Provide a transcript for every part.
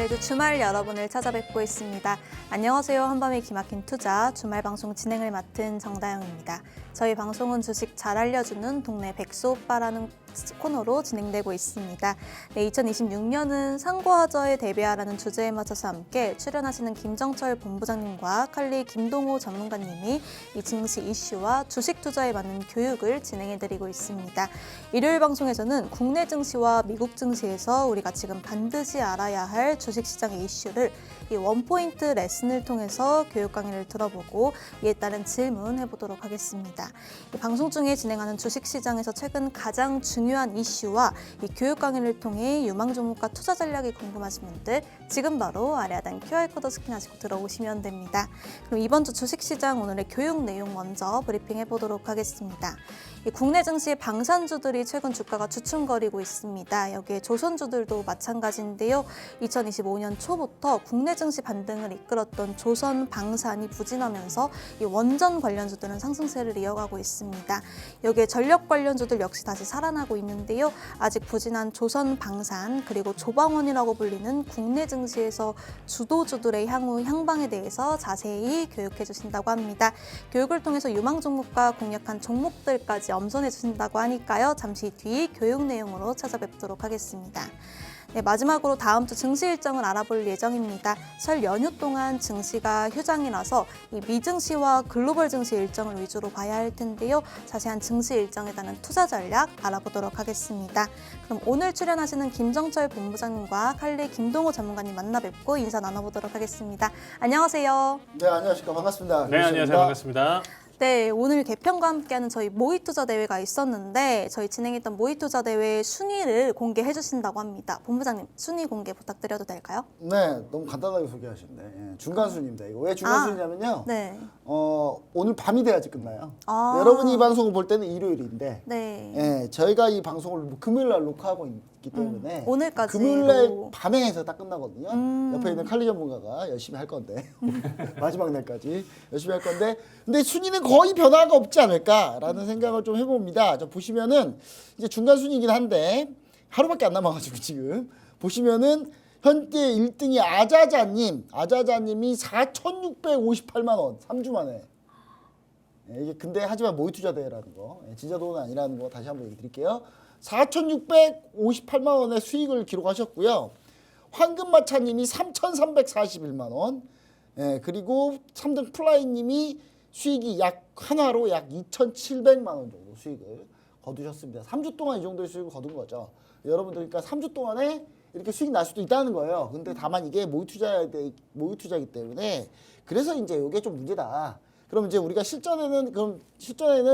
그래도 주말 여러분을 찾아뵙고 있습니다. 안녕하세요. 한밤의 기막힌 투자 주말 방송 진행을 맡은 정다영입니다. 저희 방송은 주식 잘 알려주는 동네 백수 오빠라는 코너로 진행되고 있습니다. 네, 2026년은 상고하저에 대비하라는 주제에 맞춰서 함께 출연하시는 김정철 본부장님과 칼리 김동호 전문가님이 이 증시 이슈와 주식 투자에 맞는 교육을 진행해드리고 있습니다. 일요일 방송에서는 국내 증시와 미국 증시에서 우리가 지금 반드시 알아야 할 주식시장의 이슈를 이 원포인트 레슨을 통해서 교육 강의를 들어보고 이에 따른 질문해보도록 하겠습니다. 이 방송 중에 진행하는 주식시장에서 최근 가장 중요한 이슈와 이 교육 강의를 통해 유망 종목과 투자 전략이 궁금하신 분들 지금 바로 아래 하단 QR코드 스캔하시고 들어오시면 됩니다. 그럼 이번 주 주식시장 오늘의 교육 내용 먼저 브리핑해보도록 하겠습니다. 이 국내 증시 방산주들이 최근 주가가 주춤거리고 있습니다. 여기에 조선주들도 마찬가지인데요. 2025년 초부터 국내 증시 반등을 이끌었던 조선 방산이 부진하면서 이 원전 관련주들은 상승세를 이어가고 있습니다. 여기에 전력 관련주들 역시 다시 살아나고 있는데요. 아직 부진한 조선 방산 그리고 조방원이라고 불리는 국내 증시에서 주도주들의 향후 향방에 대해서 자세히 교육해 주신다고 합니다. 교육을 통해서 유망 종목과 공략한 종목들까지 엄선해 주신다고 하니까요. 잠시 뒤 교육 내용으로 찾아뵙도록 하겠습니다. 네, 마지막으로 다음 주 증시 일정을 알아볼 예정입니다. 설 연휴 동안 증시가 휴장이라서 이 미증시와 글로벌 증시 일정을 위주로 봐야 할 텐데요. 자세한 증시 일정에 따른 투자 전략 알아보도록 하겠습니다. 그럼 오늘 출연하시는 김정철 본부장님과 칼리 김동호 전문가님 만나 뵙고 인사 나눠보도록 하겠습니다. 안녕하세요. 네, 안녕하십니까. 반갑습니다. 네, 안녕하세요. 반갑습니다. 네, 오늘 개편과 함께하는 저희 모의투자 대회가 있었는데 저희 진행했던 모의투자 대회 순위를 공개해 주신다고 합니다. 본부장님, 순위 공개 부탁드려도 될까요? 네, 너무 간단하게 소개하시는데 예, 중간 순위입니다. 이거 왜 중간 순위냐면요. 네. 오늘 밤이 돼야지 끝나요. 아. 여러분이 이 방송을 볼 때는 일요일인데 네. 예, 저희가 이 방송을 금요일 날 녹화하고 있기 때문에 오늘까지로. 금요일 날 밤에 해서 딱 끝나거든요. 음. 옆에 있는 칼리 전문가가 열심히 할 건데 마지막 날까지 열심히 할 건데 근데 순위는 거의 변화가 없지 않을까라는 생각을 좀 해봅니다. 저 보시면은 이제 중간 순위이긴 한데 하루밖에 안 남아가지고 지금 보시면은 현재 1등이 아자자님이 4,658만 원 3주 만에. 예, 이게 근데 하지만 모의투자 대회라는 거, 진짜 돈은 아니라는 거 다시 한번 얘기 드릴게요. 4,658만 원의 수익을 기록하셨고요. 황금마차님이 3,341만 원, 예, 그리고 3등 플라이님이 수익이 약 한화로 약 2,700만 원 정도 수익을 거두셨습니다. 3주 동안 이 정도의 수익을 거둔 거죠. 여러분들 그러니까 3주 동안에 이렇게 수익 날 수도 있다는 거예요. 근데 다만 이게 모의투자이기 때문에 그래서 이제 이게 좀 문제다. 그럼 이제 우리가 실전에는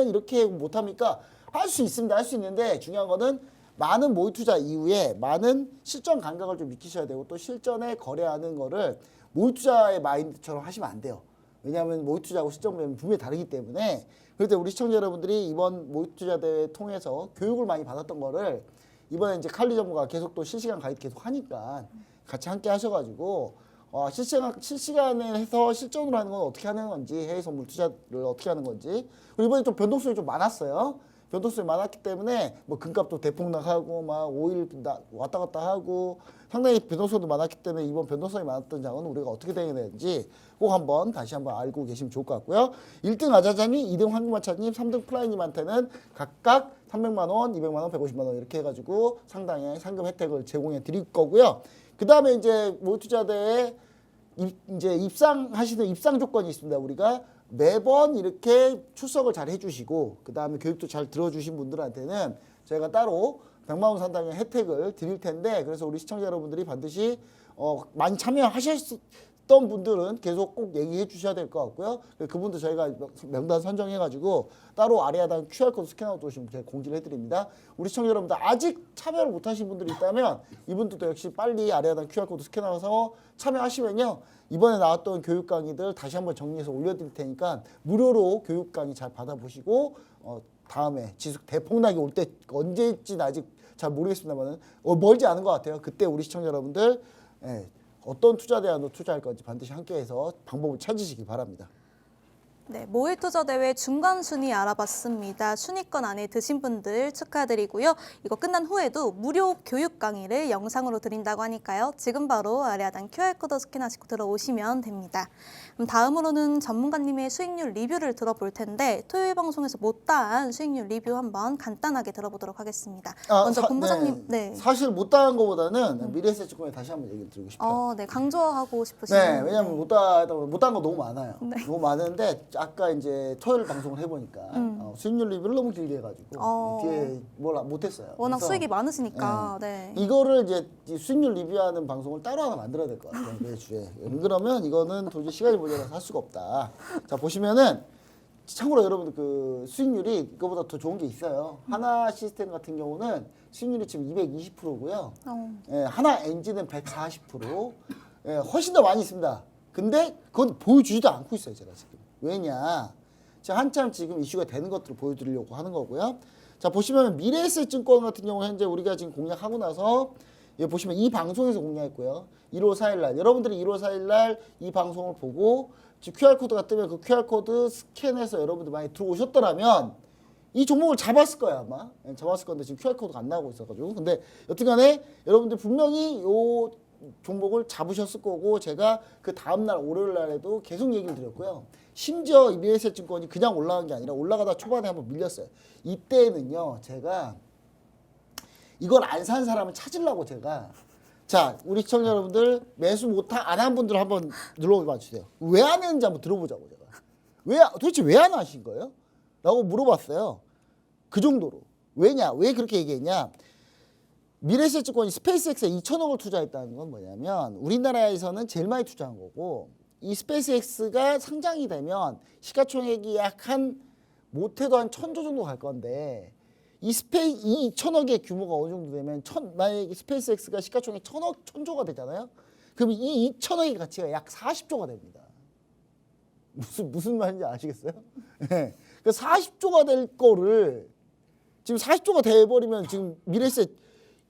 이렇게 못합니까? 할 수 있습니다. 할 수 있는데 중요한 거는 많은 모의투자 이후에 많은 실전 감각을 좀 익히셔야 되고 또 실전에 거래하는 거를 모의투자의 마인드처럼 하시면 안 돼요. 왜냐하면 모의투자하고 실전 매매는 분명히 다르기 때문에 그럴 때 우리 시청자 여러분들이 이번 모의투자 대회 통해서 교육을 많이 받았던 거를 이번에 이제 칼리 전문가 계속 또 실시간 가이드 계속 하니까 같이 함께 하셔가지고 실시간에 해서 실전으로 하는 건 어떻게 하는 건지 해외 선물 투자를 어떻게 하는 건지 그리고 이번에 좀 변동성이 좀 많았어요. 변동성이 많았기 때문에 뭐 금값도 대폭락하고 막 오일 왔다 갔다 하고 상당히 변동성도 많았기 때문에 이번 변동성이 많았던 장은 우리가 어떻게 대응해야 되는지 꼭 다시 한번 알고 계시면 좋을 것 같고요. 1등 아자자님, 2등 황금마차님, 3등 플라이님한테는 각각 300만 원, 200만 원, 150만 원 이렇게 해가지고 상당히 상금 혜택을 제공해 드릴 거고요. 그 다음에 이제 모의투자대에 이제 입상하시는 입상 조건이 있습니다. 우리가 매번 이렇게 출석을 잘 해주시고 그 다음에 교육도 잘 들어주신 분들한테는 저희가 따로 100만 원 상당의 혜택을 드릴 텐데 그래서 우리 시청자 여러분들이 반드시 많이 참여하셨던 분들은 계속 꼭 얘기해 주셔야 될 것 같고요. 그분들 저희가 명단 선정해가지고 따로 아래 하단 QR코드 스캔하고 오시면 제가 공지를 해드립니다. 우리 시청자 여러분들 아직 참여를 못하신 분들이 있다면 이분들도 역시 빨리 아래 하단 QR코드 스캔하셔서 참여하시면요. 이번에 나왔던 교육 강의들 다시 한번 정리해서 올려드릴 테니까 무료로 교육 강의 잘 받아보시고 다음에 지수 대폭락이 올 때 언제일지는 아직 잘 모르겠습니다만 멀지 않은 것 같아요. 그때 우리 시청자 여러분들 어떤 투자 대안으로 투자할 건지 반드시 함께해서 방법을 찾으시기 바랍니다. 네, 모의 투자 대회 중간 순위 알아봤습니다. 순위권 안에 드신 분들 축하드리고요. 이거 끝난 후에도 무료 교육 강의를 영상으로 드린다고 하니까요. 지금 바로 아래 하단 QR코드 스캔하시고 들어오시면 됩니다. 그럼 다음으로는 전문가님의 수익률 리뷰를 들어볼 텐데 토요일 방송에서 못다한 수익률 리뷰 한번 간단하게 들어보도록 하겠습니다. 먼저 본부장님. 네. 사실 못다한 것보다는 미래에셋증권에 다시 한번 얘기를 드리고 싶어요. 네, 강조하고 싶으시네요. 네, 왜냐하면 못다한 거 너무 많아요. 네. 너무 많은데 아까 이제 토요일 방송을 해보니까 수익률 리뷰를 너무 길게 해가지고 뒤에 뭘 못했어요. 워낙 그래서 수익이 많으시니까. 네. 이거를 이제 수익률 리뷰하는 방송을 따로 하나 만들어야 될 것 같아요. 매주에. 그러면 이거는 도저히 시간이 모자라서 할 수가 없다. 자, 보시면은 참고로 여러분들 그 수익률이 이거보다 더 좋은 게 있어요. 하나 시스템 같은 경우는 수익률이 지금 220%고요. 예, 하나 엔진은 140%. 예, 훨씬 더 많이 있습니다. 근데 그건 보여주지도 않고 있어요, 제가 지금. 왜냐? 제가 한참 지금 이슈가 되는 것들을 보여드리려고 하는 거고요. 자, 보시면 미래에셋증권 같은 경우 현재 우리가 지금 공략하고 나서 여기 보시면 이 방송에서 공략했고요. 1월 4일 날 여러분들이 1월 4일 날 이 방송을 보고 지금 QR코드가 뜨면 그 QR코드 스캔해서 여러분들 많이 들어오셨더라면 이 종목을 잡았을 거야 아마. 잡았을 건데 지금 QR코드가 안 나오고 있어가지고. 근데 여튼간에 여러분들 분명히 요 종목을 잡으셨을 거고 제가 그 다음날 월요일 날에도 계속 얘기를 드렸고요. 심지어 이 미래에셋증권이 그냥 올라간 게 아니라 올라가다 초반에 한번 밀렸어요. 이때는요 제가 이걸 안 산 사람을 찾으려고 제가 자 우리 시청자 여러분들 매수 안 한 분들 한번 눌러봐 주세요. 왜 안 했는지 한번 들어보자고 제가. 도대체 왜 안 하신 거예요? 라고 물어봤어요. 그 정도로. 왜냐? 왜 그렇게 얘기했냐? 미래에셋증권이 스페이스X에 2천억을 투자했다는 건 뭐냐면 우리나라에서는 제일 많이 투자한 거고 이 스페이스X가 상장이 되면 시가총액이 약 한 못해도 한 1,000조 정도 갈 건데 이 2천억의 규모가 어느 정도 되면 만약에 스페이스X가 시가총액 1,000조가 되잖아요. 그럼 이 2천억의 가치가 약 40조가 됩니다. 무슨 말인지 아시겠어요? 네. 40조가 될 거를 지금 40조가 돼버리면 지금 미래에셋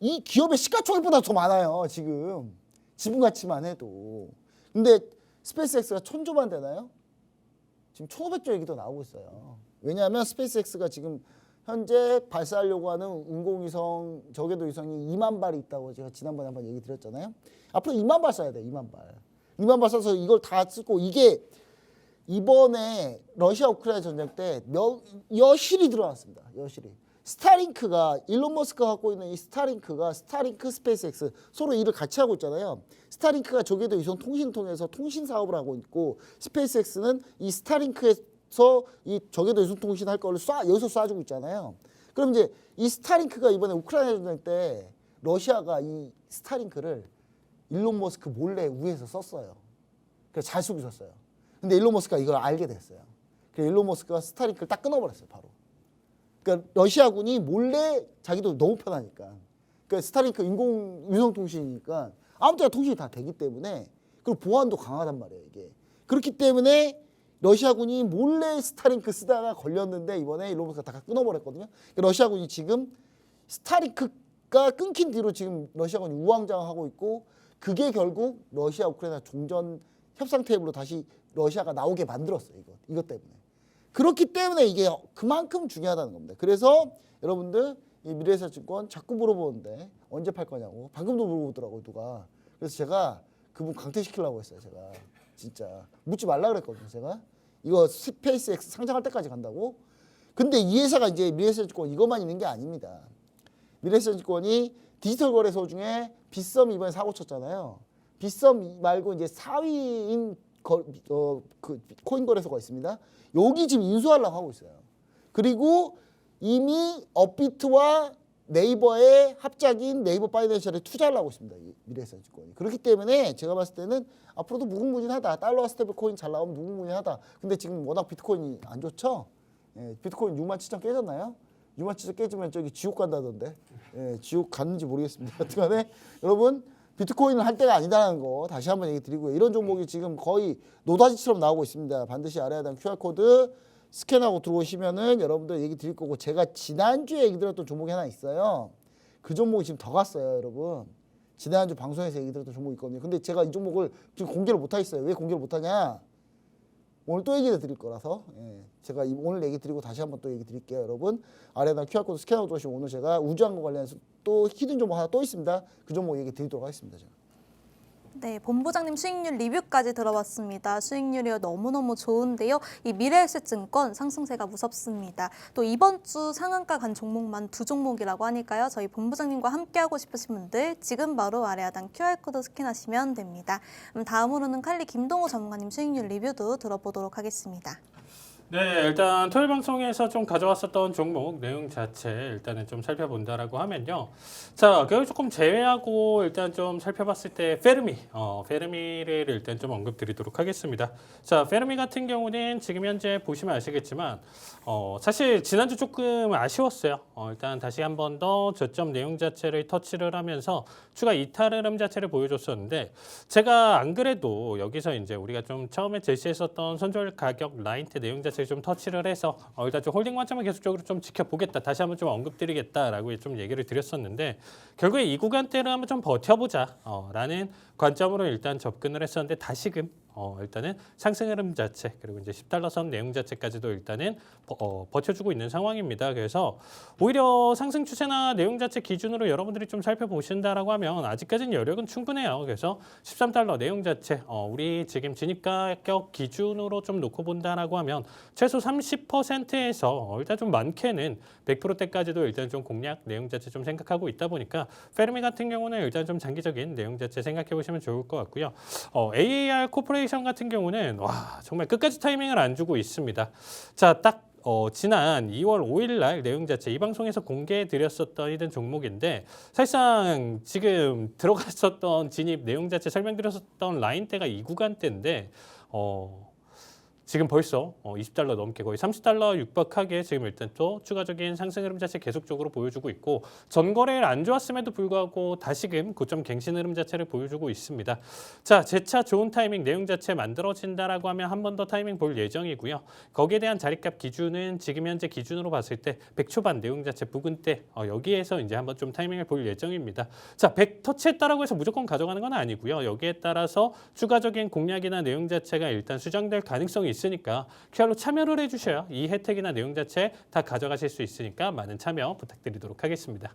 이 기업의 시가총액보다 더 많아요. 지금 지분 가치만 해도. 근데 스페이스X가 1,000조만 되나요? 지금 1,500조 얘기도 나오고 있어요. 왜냐하면 스페이스X가 지금 현재 발사하려고 하는 인공위성 저궤도 위성이 2만 발이 있다고 제가 지난번에 한번 얘기 드렸잖아요. 앞으로 2만 발 쏴야 돼. 2만 발. 2만 발 쏴서 이걸 다 쓰고 이게 이번에 러시아 우크라이나 전쟁 때 여실히 들어왔습니다. 여실히. 스타링크가 일론 머스크가 갖고 있는 이 스타링크 스페이스X 서로 일을 같이 하고 있잖아요. 스타링크가 저궤도 위성 통신 통해서 통신 사업을 하고 있고 스페이스X는 이 스타링크에서 이 저궤도 위성 통신 할 거를 여기서 쏴주고 있잖아요. 그럼 이제 이 스타링크가 이번에 우크라이나 전쟁 때 러시아가 이 스타링크를 일론 머스크 몰래 위에서 썼어요. 그래서 잘 쓰고 있었어요. 근데 일론 머스크가 이걸 알게 됐어요. 그래서 일론 머스크가 스타링크를 딱 끊어버렸어요, 바로. 그러니까 러시아군이 몰래 자기도 너무 편하니까. 그러니까 스타링크 인공위성 통신이니까 아무 때나 통신이 다 되기 때문에 그리고 보안도 강하단 말이에요, 이게. 그렇기 때문에 러시아군이 몰래 스타링크 쓰다가 걸렸는데 이번에 일론 머스크가 다 끊어버렸거든요. 그러니까 러시아군이 지금 스타링크가 끊긴 뒤로 지금 러시아군이 우왕좌왕하고 있고 그게 결국 러시아 우크라이나 종전 협상 테이블로 다시 러시아가 나오게 만들었어요. 이것 때문에. 그렇기 때문에 이게 그만큼 중요하다는 겁니다. 그래서 여러분들 이 미래에셋증권 자꾸 물어보는데 언제 팔 거냐고. 방금도 물어보더라고요, 누가. 그래서 제가 그분 강퇴시키려고 했어요, 제가. 진짜. 묻지 말라 그랬거든요, 제가. 이거 스페이스X 상장할 때까지 간다고. 근데 이 회사가 이제 미래에셋증권 이것만 있는 게 아닙니다. 미래에셋증권이 디지털 거래소 중에 빗썸 이번에 사고 쳤잖아요. 빗썸 말고 이제 4위인 그 코인 거래소가 있습니다. 여기 지금 인수하려고 하고 있어요. 그리고 이미 업비트와 네이버의 합작인 네이버 파이낸셜에 투자를 하고 있습니다. 미래에셋증권이. 그렇기 때문에 제가 봤을 때는 앞으로도 무궁무진하다. 달러와 스테이블 코인 잘 나오면 무궁무진하다. 근데 지금 워낙 비트코인이 안 좋죠? 예, 비트코인 67,000 깨졌나요? 67,000 깨지면 저기 지옥 간다던데. 예, 지옥 갔는지 모르겠습니다. 하여튼간에 여러분 비트코인을 할 때가 아니다라는 거 다시 한번 얘기 드리고요. 이런 종목이 지금 거의 노다지처럼 나오고 있습니다. 반드시 아래 하단 QR코드 스캔하고 들어오시면은 여러분들 얘기 드릴 거고 제가 지난주에 얘기 드렸던 종목이 하나 있어요. 그 종목이 지금 더 갔어요, 여러분. 지난주 방송에서 얘기 드렸던 종목이 있거든요. 근데 제가 이 종목을 지금 공개를 못 하겠어요. 왜 공개를 못 하냐? 오늘 또 얘기를 드릴 거라서 제가 오늘 얘기 드리고 다시 한번 또 얘기 드릴게요. 여러분 아래에다 QR코드 스캔하고 들어오시면 오늘 제가 우주항공 관련해서 또 히든 종목 하나 또 있습니다. 그 종목 얘기 드리도록 하겠습니다. 제가. 네, 본부장님 수익률 리뷰까지 들어봤습니다. 수익률이 너무너무 좋은데요. 이 미래에셋증권 상승세가 무섭습니다. 또 이번 주 상한가 간 종목만 2종목이라고 하니까요. 저희 본부장님과 함께하고 싶으신 분들 지금 바로 아래 하단 QR코드 스캔하시면 됩니다. 다음으로는 칼리 김동호 전문가님 수익률 리뷰도 들어보도록 하겠습니다. 네, 일단 토요일 방송에서 좀 가져왔었던 종목 내용 자체 일단은 좀 살펴본다라고 하면요. 자, 그걸 조금 제외하고 일단 좀 살펴봤을 때 페르미를 일단 좀 언급드리도록 하겠습니다. 자, 페르미 같은 경우는 지금 현재 보시면 아시겠지만 사실 지난주 조금 아쉬웠어요. 일단 다시 한 번 더 저점 내용 자체를 터치를 하면서 추가 이탈 흐름 자체를 보여줬었는데 제가 안 그래도 여기서 이제 우리가 좀 처음에 제시했었던 손절 가격 라인대 내용 자체를 좀 터치를 해서 일단 좀 홀딩 관점을 계속적으로 좀 지켜보겠다. 다시 한번 좀 언급드리겠다라고 좀 얘기를 드렸었는데 결국에 이 구간대를 한번 좀 버텨보자 라는 관점으로 일단 접근을 했었는데 다시금 일단은 상승 흐름 자체 그리고 이제 10달러 선 내용 자체까지도 일단은 버텨주고 있는 상황입니다. 그래서 오히려 상승 추세나 내용 자체 기준으로 여러분들이 좀 살펴보신다라고 하면 아직까지는 여력은 충분해요. 그래서 13달러 내용 자체 우리 지금 진입 가격 기준으로 좀 놓고 본다라고 하면 최소 30%에서 일단 좀 많게는 100%대까지도 일단 좀 공략 내용 자체 좀 생각하고 있다 보니까 페르미 같은 경우는 일단 좀 장기적인 내용 자체 생각해 보시면 좋을 것 같고요. AAR 코퍼레이션 같은 경우는 와 정말 끝까지 타이밍을 안 주고 있습니다. 자, 딱 지난 2월 5일 날 내용 자체 이 방송에서 공개해 드렸었던 이런 종목인데 사실상 지금 들어갔었던 진입 내용 자체 설명드렸었던 라인대가 이 구간대인데 지금 벌써 20달러 넘게 거의 30달러 육박하게 지금 일단 또 추가적인 상승 흐름 자체 계속적으로 보여주고 있고 전거래일 안 좋았음에도 불구하고 다시금 고점 갱신 흐름 자체를 보여주고 있습니다. 자, 재차 좋은 타이밍 내용 자체 만들어진다라고 하면 한 번 더 타이밍 볼 예정이고요. 거기에 대한 자리값 기준은 지금 현재 기준으로 봤을 때 100 초반 내용 자체 부근대 여기에서 이제 한번 좀 타이밍을 볼 예정입니다. 자, 100 터치했다라고 해서 무조건 가져가는 건 아니고요. 여기에 따라서 추가적인 공략이나 내용 자체가 일단 수정될 가능성이 있으니까 QR로 참여를 해주셔야 이 혜택이나 내용 자체 다 가져가실 수 있으니까 많은 참여 부탁드리도록 하겠습니다.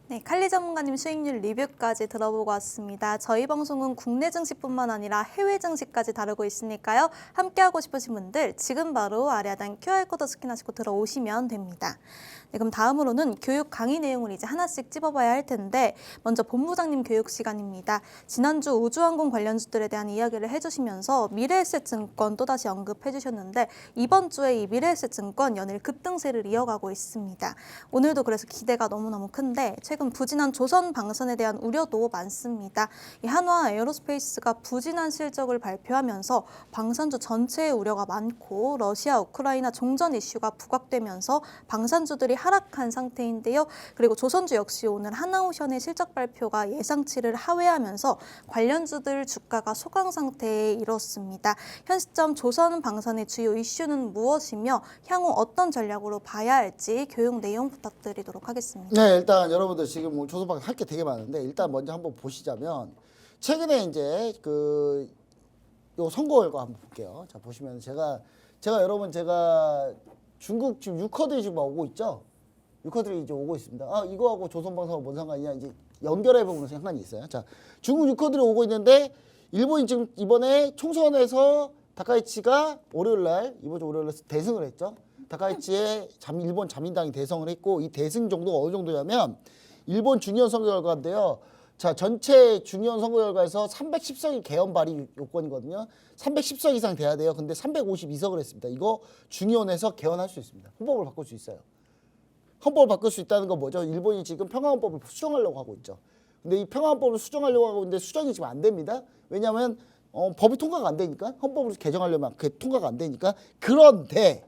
네, 칼리 전문가님 수익률 리뷰까지 들어보고 왔습니다. 저희 방송은 국내 증시뿐만 아니라 해외 증시까지 다루고 있으니까요. 함께하고 싶으신 분들 지금 바로 아래 하단 QR코드 스캔하시고 들어오시면 됩니다. 네, 그럼 다음으로는 교육 강의 내용을 이제 하나씩 찝어봐야 할 텐데 먼저 본부장님 교육 시간입니다. 지난주 우주항공 관련주들에 대한 이야기를 해주시면서 미래에셋증권 또다시 언급해주셨는데 이번 주에 이 미래에셋증권 연일 급등세를 이어가고 있습니다. 오늘도 그래서 기대가 너무너무 큰데 최근 부진한 조선 방산에 대한 우려도 많습니다. 이 한화 에어로스페이스가 부진한 실적을 발표하면서 방산주 전체의 우려가 많고 러시아 우크라이나 종전 이슈가 부각되면서 방산주들이 하락한 상태인데요. 그리고 조선주 역시 오늘 하나오션의 실적 발표가 예상치를 하회하면서 관련주들 주가가 소강 상태에 이렇습니다. 현 시점 조선 방산의 주요 이슈는 무엇이며 향후 어떤 전략으로 봐야 할지 교육 내용 부탁드리도록 하겠습니다. 네, 일단 여러분들 지금 뭐 조선방 할 게 되게 많은데 일단 먼저 한번 보시자면 최근에 이제 요 선거 결과 한번 볼게요. 자, 보시면 제가 중국 지금 유커들이 지금 막 오고 있죠. 유커들이 이제 오고 있습니다. 이거하고 조선방사하고 뭔 상관이냐 이제 연결해 보면 상관이 있어요. 자, 중국 유커들이 오고 있는데 일본이 지금 이번에 총선에서 다카이치가 이번 주 월요일 날 대승을 했죠. 다카이치의 일본 자민당이 대승을 했고 이 대승 정도가 어느 정도냐면 일본 중의원 선거 결과인데요. 자, 전체 중의원 선거 결과에서 310석이 개헌 발의 요건이거든요. 310석 이상 돼야 돼요. 근데 352석을 했습니다. 이거 중의원에서 개헌할 수 있습니다. 헌법을 바꿀 수 있어요. 헌법을 바꿀 수 있다는 건 뭐죠? 일본이 지금 평화헌법을 수정하려고 하고 있죠. 근데 이 평화헌법을 수정하려고 하고 있는데 수정이 지금 안 됩니다. 왜냐하면 법이 통과가 안 되니까 헌법을 개정하려면 그게 통과가 안 되니까. 그런데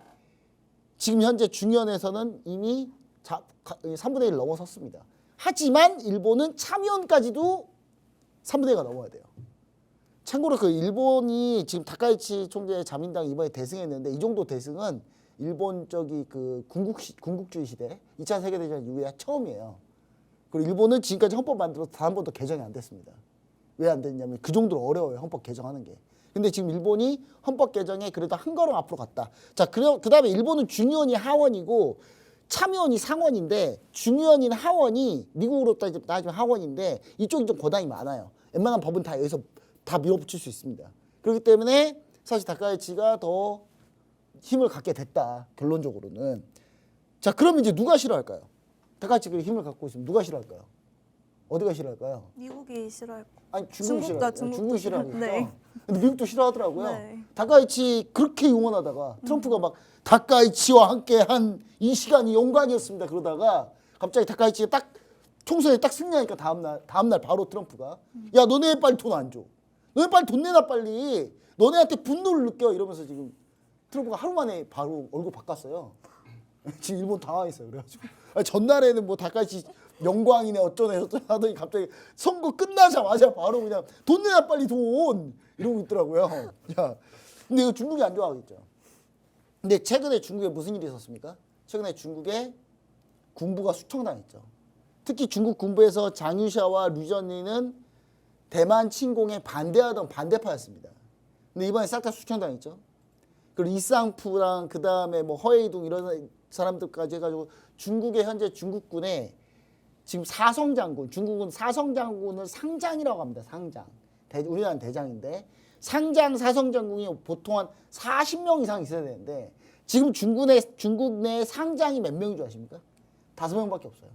지금 현재 중의원에서는 이미 3분의 1 넘어섰습니다. 하지만 일본은 참의원까지도 3분의 1가 넘어야 돼요. 참고로 그 일본이 지금 다카이치 총재의 자민당이 이번에 대승했는데 이 정도 대승은 일본 그 군국주의 시대 2차 세계대전 이후에 처음이에요. 그리고 일본은 지금까지 헌법 만들어서 단 한 번도 개정이 안 됐습니다. 왜 안 됐냐면 그 정도로 어려워요. 헌법 개정하는 게. 근데 지금 일본이 헌법 개정에 그래도 한 걸음 앞으로 갔다. 자, 그다음에 일본은 중의원이 하원이고 참의원이 상원인데 중의원인 하원이 미국으로 따지면 하원인데 이쪽이 좀 권한이 많아요. 웬만한 법은 다 여기서 다 밀어붙일 수 있습니다. 그렇기 때문에 사실 다카이치가 더 힘을 갖게 됐다. 결론적으로는. 자, 그럼 이제 누가 싫어할까요? 다카이치가 힘을 갖고 있으면 누가 싫어할까요? 어디가 싫어할까요? 미국이 싫어할 거. 아니 중국이 싫어요. 중국이 싫어하니까. 네. 근데 미국도 싫어하더라고요. 네. 다카이치 그렇게 용언하다가 트럼프가 막 다카이치와 함께 한 이 시간이 영광이었습니다. 그러다가 갑자기 다카이치가 딱 총선에 딱 승리하니까 다음날 바로 트럼프가 야 너네 왜 빨리 돈 안 줘? 너네 빨리 돈 내놔 빨리. 너네한테 분노를 느껴 이러면서 지금 트럼프가 하루 만에 바로 얼굴 바꿨어요. 지금 일본 당황했어요. 그래가지고 아니, 전날에는 뭐 다카이치 영광이네 어쩌네 저쩌네 하더니 갑자기 선거 끝나자마자 바로 그냥 돈 내놔 빨리 돈 이러고 있더라고요. 야, 근데 이거 중국이 안 좋아하겠죠. 근데 최근에 중국에 무슨 일이 있었습니까? 최근에 중국에 군부가 숙청당했죠. 특히 중국 군부에서 장유샤와 류전리는 대만 침공에 반대하던 반대파였습니다. 근데 이번에 싹 다 숙청당했죠. 그리고 이상푸랑 그 다음에 뭐 허웨이둥 이런 사람들까지 해가지고 중국의 현재 중국군에 지금 사성장군, 중국은 사성장군을 상장이라고 합니다. 상장. 우리나라는 대장인데 상장 사성장군이 보통 한 40명 이상 있어야 되는데 지금 중국 내 상장이 몇 명인 줄 아십니까? 5명밖에 없어요.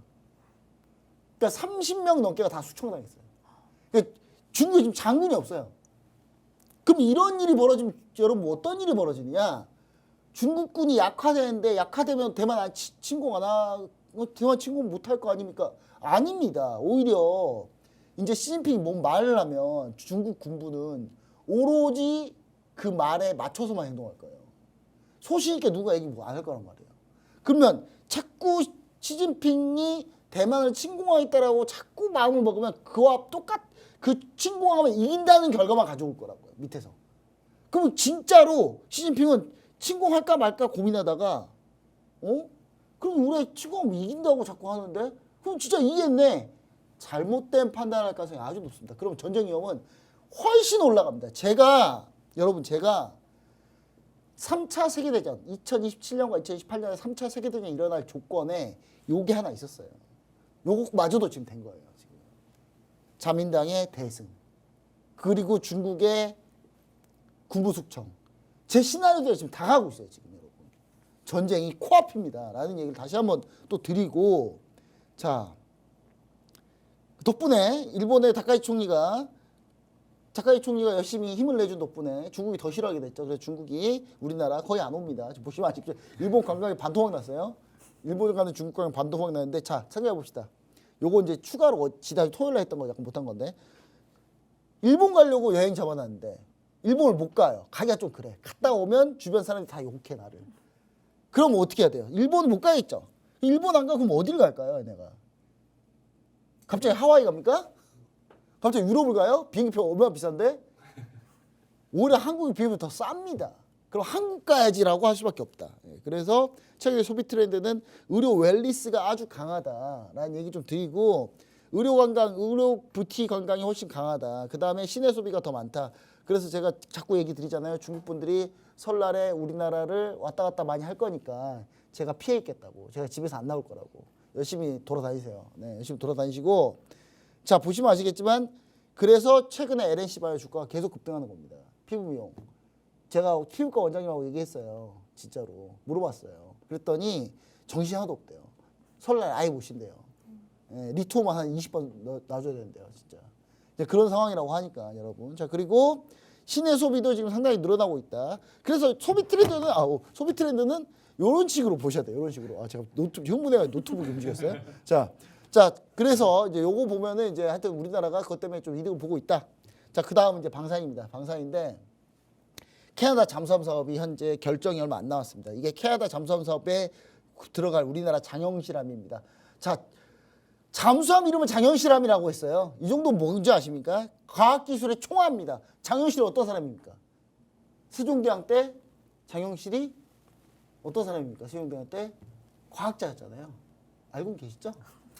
그러니까 30명 넘게가 다 숙청당했어요. 그러니까 중국에 지금 장군이 없어요. 그럼 이런 일이 벌어지면 여러분 어떤 일이 벌어지느냐? 중국군이 약화되는데 약화되면 대만 침공 안 하고 대만 침공 못할 거 아닙니까? 아닙니다. 오히려 이제 시진핑이 뭔 말을 하면 중국 군부는 오로지 그 말에 맞춰서만 행동할 거예요. 소신 있게 누가 얘기 뭐 안 할 거란 말이에요. 그러면 자꾸 시진핑이 대만을 침공하겠다라고 자꾸 마음을 먹으면 그와 그 침공하면 이긴다는 결과만 가져올 거라고요. 밑에서. 그럼 진짜로 시진핑은 침공할까 말까 고민하다가 그럼 우리 침공하면 이긴다고 자꾸 하는데 그럼 진짜 이겼네. 잘못된 판단할 가능성이 아주 높습니다. 그럼 전쟁 위험은 훨씬 올라갑니다. 여러분 제가 3차 세계대전 2027년과 2028년에 3차 세계대전이 일어날 조건에 요게 하나 있었어요. 요거마저도 지금 된 거예요. 지금. 자민당의 대승 그리고 중국의 군부 숙청 제 시나리오대로 지금 다 가고 있어요. 지금 여러분 전쟁이 코앞입니다. 라는 얘기를 다시 한번 또 드리고 자 덕분에 일본의 다카이치 총리가 열심히 힘을 내준 덕분에 중국이 더 싫어하게 됐죠. 그래서 중국이 우리나라 거의 안 옵니다. 지금 보시면 아시죠? 일본 관광이 반토막 났어요. 일본 가는 중국 관광 반토막 났는데 자 생각해 봅시다. 요거 이제 추가로 지난주 토요일에 했던 거 약간 못한 건데 일본 가려고 여행 잡아놨는데 일본을 못 가요. 가기가 좀 그래. 갔다 오면 주변 사람들이 다 욕해 나를. 그럼 어떻게 해야 돼요? 일본을 못 가겠죠. 일본 안 가고 그럼 어디를 갈까요? 내가 갑자기 하와이 갑니까? 갑자기 유럽을 가요? 비행기표 얼마나 비싼데? 오히려 한국이 비행기 더 쌉니다. 그럼 한국 가야지라고 할 수밖에 없다. 그래서 최근에 소비 트렌드는 의료 웰리스가 아주 강하다라는 얘기 좀 드리고 의료 뷰티 관광이 훨씬 강하다. 그 다음에 시내 소비가 더 많다. 그래서 제가 자꾸 얘기 드리잖아요. 중국 분들이 설날에 우리나라를 왔다 갔다 많이 할 거니까 제가 피해 있겠다고. 제가 집에서 안 나올 거라고. 열심히 돌아다니세요. 네, 열심히 돌아다니시고 자 보시면 아시겠지만 그래서 최근에 LNC 바이오 주가가 계속 급등하는 겁니다. 피부 미용. 제가 피부과 원장님하고 얘기했어요. 진짜로 물어봤어요. 그랬더니 정신이 하나도 없대요. 설날 아예 못 쉰대요. 네, 리토만 한 20번 놔줘야 된대요. 진짜. 그런 상황이라고 하니까 여러분. 자 그리고 시내 소비도 지금 상당히 늘어나고 있다. 그래서 소비 트렌드는 이런 식으로 보셔야 돼요. 이런 식으로. 제가 흥분해가 노트북이 움직였어요. 자 그래서 이제 요거 보면은 이제 하여튼 우리나라가 그것 때문에 좀 이득을 보고 있다. 자 그 다음은 이제 방산입니다. 방산인데 캐나다 잠수함 사업이 현재 결정이 얼마 안 나왔습니다. 이게 캐나다 잠수함 사업에 들어갈 우리나라 장영실함입니다. 자 잠수함 이름은 장영실함이라고 했어요. 이 정도 뭔지 아십니까? 과학기술의 총화입니다. 장영실이 어떤 사람입니까? 세종대왕 때 장영실이 어떤 사람입니까? 세종대왕 때 과학자였잖아요. 알고 계시죠?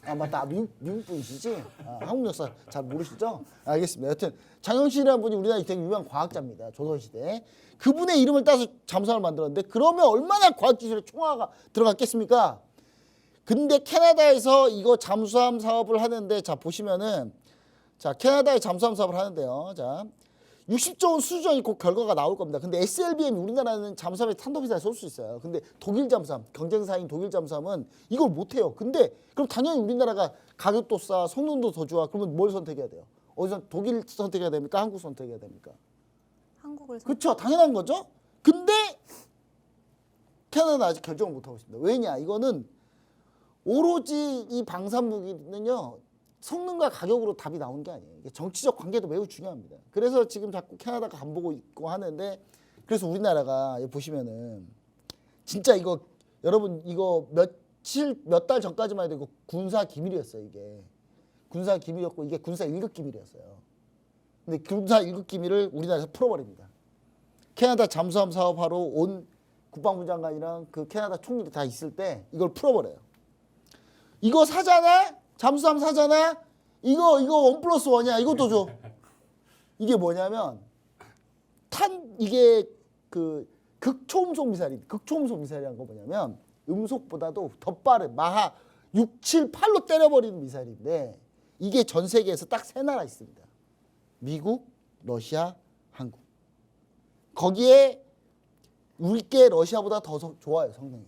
아 맞다. 미국 분이시지? 한국 역사 잘 모르시죠? 알겠습니다. 여튼 장영실이라는 분이 우리나라에 되게 유명한 과학자입니다. 조선시대. 그분의 이름을 따서 잠수함을 만들었는데 그러면 얼마나 과학기술의 총화가 들어갔겠습니까? 근데 캐나다에서 이거 잠수함 사업을 하는데 자 보시면은 자 캐나다에 잠수함 사업을 하는데요. 자 60조 원 수준이 곧 결과가 나올 겁니다. 근데 SLBM이 우리나라는 잠수함에 탄도미사일 쏠 수 있어요. 근데 독일 잠수함, 경쟁사인 독일 잠수함은 이걸 못해요. 근데 그럼 당연히 우리나라가 가격도 싸, 성능도 더 좋아. 그러면 뭘 선택해야 돼요? 어디서 독일 선택해야 됩니까? 한국 선택해야 됩니까? 한국을 그렇죠. 당연한 거죠. 근데 캐나다는 아직 결정을 못하고 있습니다. 왜냐? 이거는 오로지 이 방산무기는요. 성능과 가격으로 답이 나오는 게 아니에요. 이게 정치적 관계도 매우 중요합니다. 그래서 지금 자꾸 캐나다가 안 보고 있고 하는데 그래서 우리나라가 보시면은 진짜 이거 여러분 이거 몇 달 전까지만 해도 이거 군사 기밀이었어요. 이게 군사 기밀이었고 이게 군사 1급 기밀이었어요. 근데 군사 1급 기밀을 우리나라에서 풀어버립니다. 캐나다 잠수함 사업하러 온 국방부 장관이랑 그 캐나다 총리 다 있을 때 이걸 풀어버려요. 이거 사잖아? 잠수함 사잖아? 이거 1+1이야. 이것도 줘. 이게 뭐냐면 이게 그 극초음속 미사일이 극초음속 미사일이란 거 뭐냐면 음속보다도 더 빠른 마하 6, 7, 8로 때려버리는 미사일인데 이게 전 세계에서 딱 세 나라 있습니다. 미국, 러시아, 한국. 거기에 우리께 러시아보다 더 좋아요. 성능이.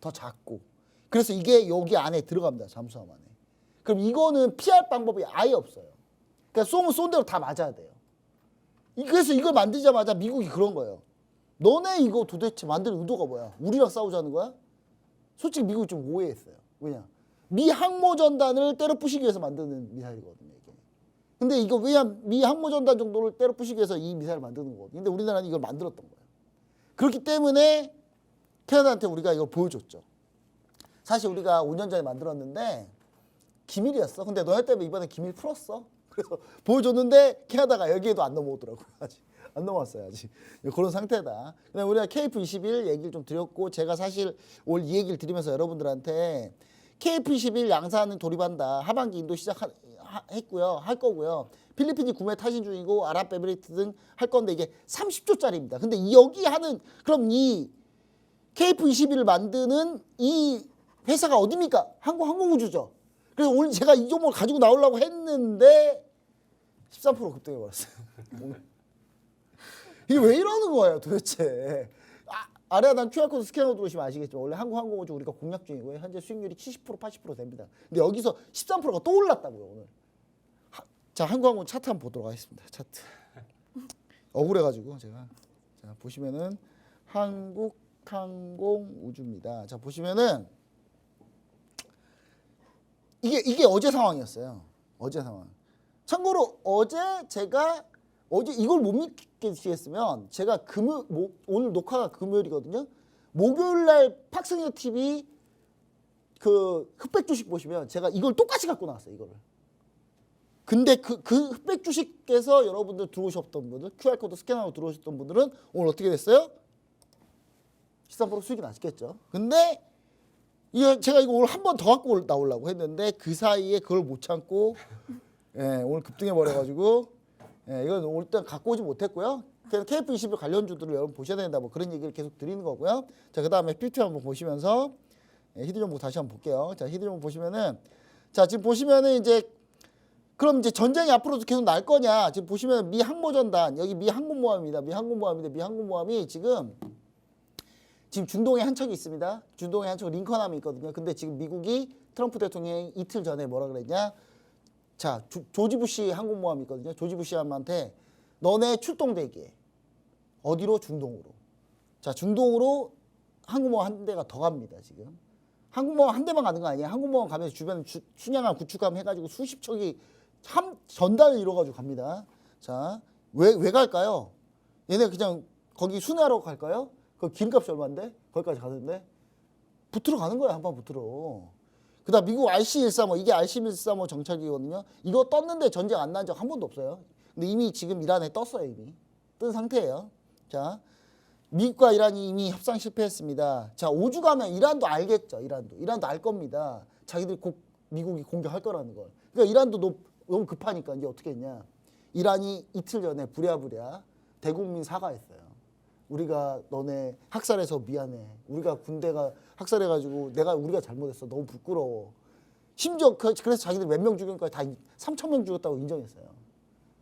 더 작고. 그래서 이게 여기 안에 들어갑니다. 잠수함 안에. 그럼 이거는 피할 방법이 아예 없어요. 그러니까 쏘면 쏜 대로 다 맞아야 돼요. 그래서 이걸 만들자마자 미국이 그런 거예요. 너네 이거 도대체 만드는 의도가 뭐야? 우리랑 싸우자는 거야? 솔직히 미국이 좀 오해했어요. 왜냐? 미 항모전단을 때려 부시기 위해서 만드는 미사일이거든요. 이게. 근데 이거 왜냐? 미 항모전단 정도를 때려 부시기 위해서 이 미사일을 만드는 거거든요. 근데 우리나라는 이걸 만들었던 거예요. 그렇기 때문에 캐나다한테 우리가 이걸 보여줬죠. 사실 우리가 5년 전에 만들었는데 기밀이었어. 근데 너네 때문에 이번에 기밀 풀었어. 그래서 보여줬는데 캐나다가 여기에도 안 넘어오더라고요. 아직 안 넘어왔어요. 아직 그런 상태다. 그다음에 우리가 KF-21 얘기를 좀 드렸고 제가 사실 올 이 얘기를 드리면서 여러분들한테 KF-21 양산은 돌입한다. 하반기 인도 시작했고요. 할 거고요. 필리핀이 구매 타신 중이고 아랍에미리트 등 할 건데 이게 30조짜리입니다. 근데 여기 하는 그럼 이 KF-21을 만드는 이 회사가 어디입니까? 한국항공우주죠. 그래서 오늘 제가 이 종목을 가지고 나오려고 했는데 13% 급등해 버렸어요. 이게 왜 이러는 거예요 도대체. 아래 하단 QR코드 스캐너 들어오시면 아시겠지만 원래 한국항공우주 우리가 공략 중이고요. 현재 수익률이 70% 80% 됩니다. 근데 여기서 13%가 또 올랐다고요 오늘. 자 한국항공 차트 한번 보도록 하겠습니다. 차트. 억울해가지고 제가 자 보시면은 한국항공우주입니다. 자 보시면은 이게 어제 상황이었어요. 어제 상황. 참고로 어제 이걸 못 믿겠으면 제가 오늘 녹화가 금요일이거든요. 목요일 날 팍스니어 TV 그 흑백 주식 보시면 제가 이걸 똑같이 갖고 나왔어요. 이거를. 근데 그 흑백 주식에서 여러분들 들어오셨던 분들 QR코드 스캔하고 들어오셨던 분들은 오늘 어떻게 됐어요? 13% 수익이 났겠죠. 근데 제가 이거 오늘 한 번 더 갖고 나오려고 했는데 그 사이에 그걸 못 참고 오늘 급등해 버려가지고 이건 오늘 때 갖고 오지 못했고요. 그래서 KF-21 관련주들을 여러분 보셔야 된다 뭐 그런 얘기를 계속 드리는 거고요. 자 그다음에 PT 한번 보시면서 히드정보 다시 한번 볼게요. 자 히드정보 보시면은 자 지금 보시면은 이제 그럼 이제 전쟁이 앞으로도 계속 날 거냐? 지금 보시면 미 항모전단 여기 미 항공모함입니다. 미 항공모함이 지금 중동에 한 척이 있습니다. 중동에 한 척 링컨함이 있거든요. 근데 지금 미국이 트럼프 대통령이 이틀 전에 뭐라 그랬냐? 자, 조지 부시 항공모함이 있거든요. 조지 부시함한테 너네 출동 대기해. 어디로? 중동으로. 자, 중동으로 항공모함 한 대가 더 갑니다. 지금. 항공모함 한 대만 가는 거 아니에요. 항공모함 가면서 주변에 순양함, 구축함 해가지고 수십 척이 전단을 이뤄가지고 갑니다. 자, 왜 갈까요? 얘네 그냥 거기 순회하러 갈까요? 그 기름값이 얼마인데? 거기까지 가는데? 붙으러 가는 거야, 한번 붙으러. 그 다음 미국 RC-135, 이게 RC-135 정찰기거든요. 이거 떴는데 전쟁 안 난 적 한 번도 없어요. 근데 이미 지금 이란에 떴어요, 이미. 뜬 상태예요. 자, 미국과 이란이 이미 협상 실패했습니다. 자, 5주 가면 이란도 알겠죠, 이란도 알 겁니다. 자기들 미국이 공격할 거라는 걸. 그러니까 이란도 너무 급하니까 이제 어떻게 했냐. 이란이 이틀 전에 부랴부랴 대국민 사과했어요. 우리가 너네 학살해서 미안해. 우리가 군대가 학살해가지고 우리가 잘못했어. 너무 부끄러워. 심지어 그래서 자기들 몇 명 죽은 거다 3,000명 죽었다고 인정했어요.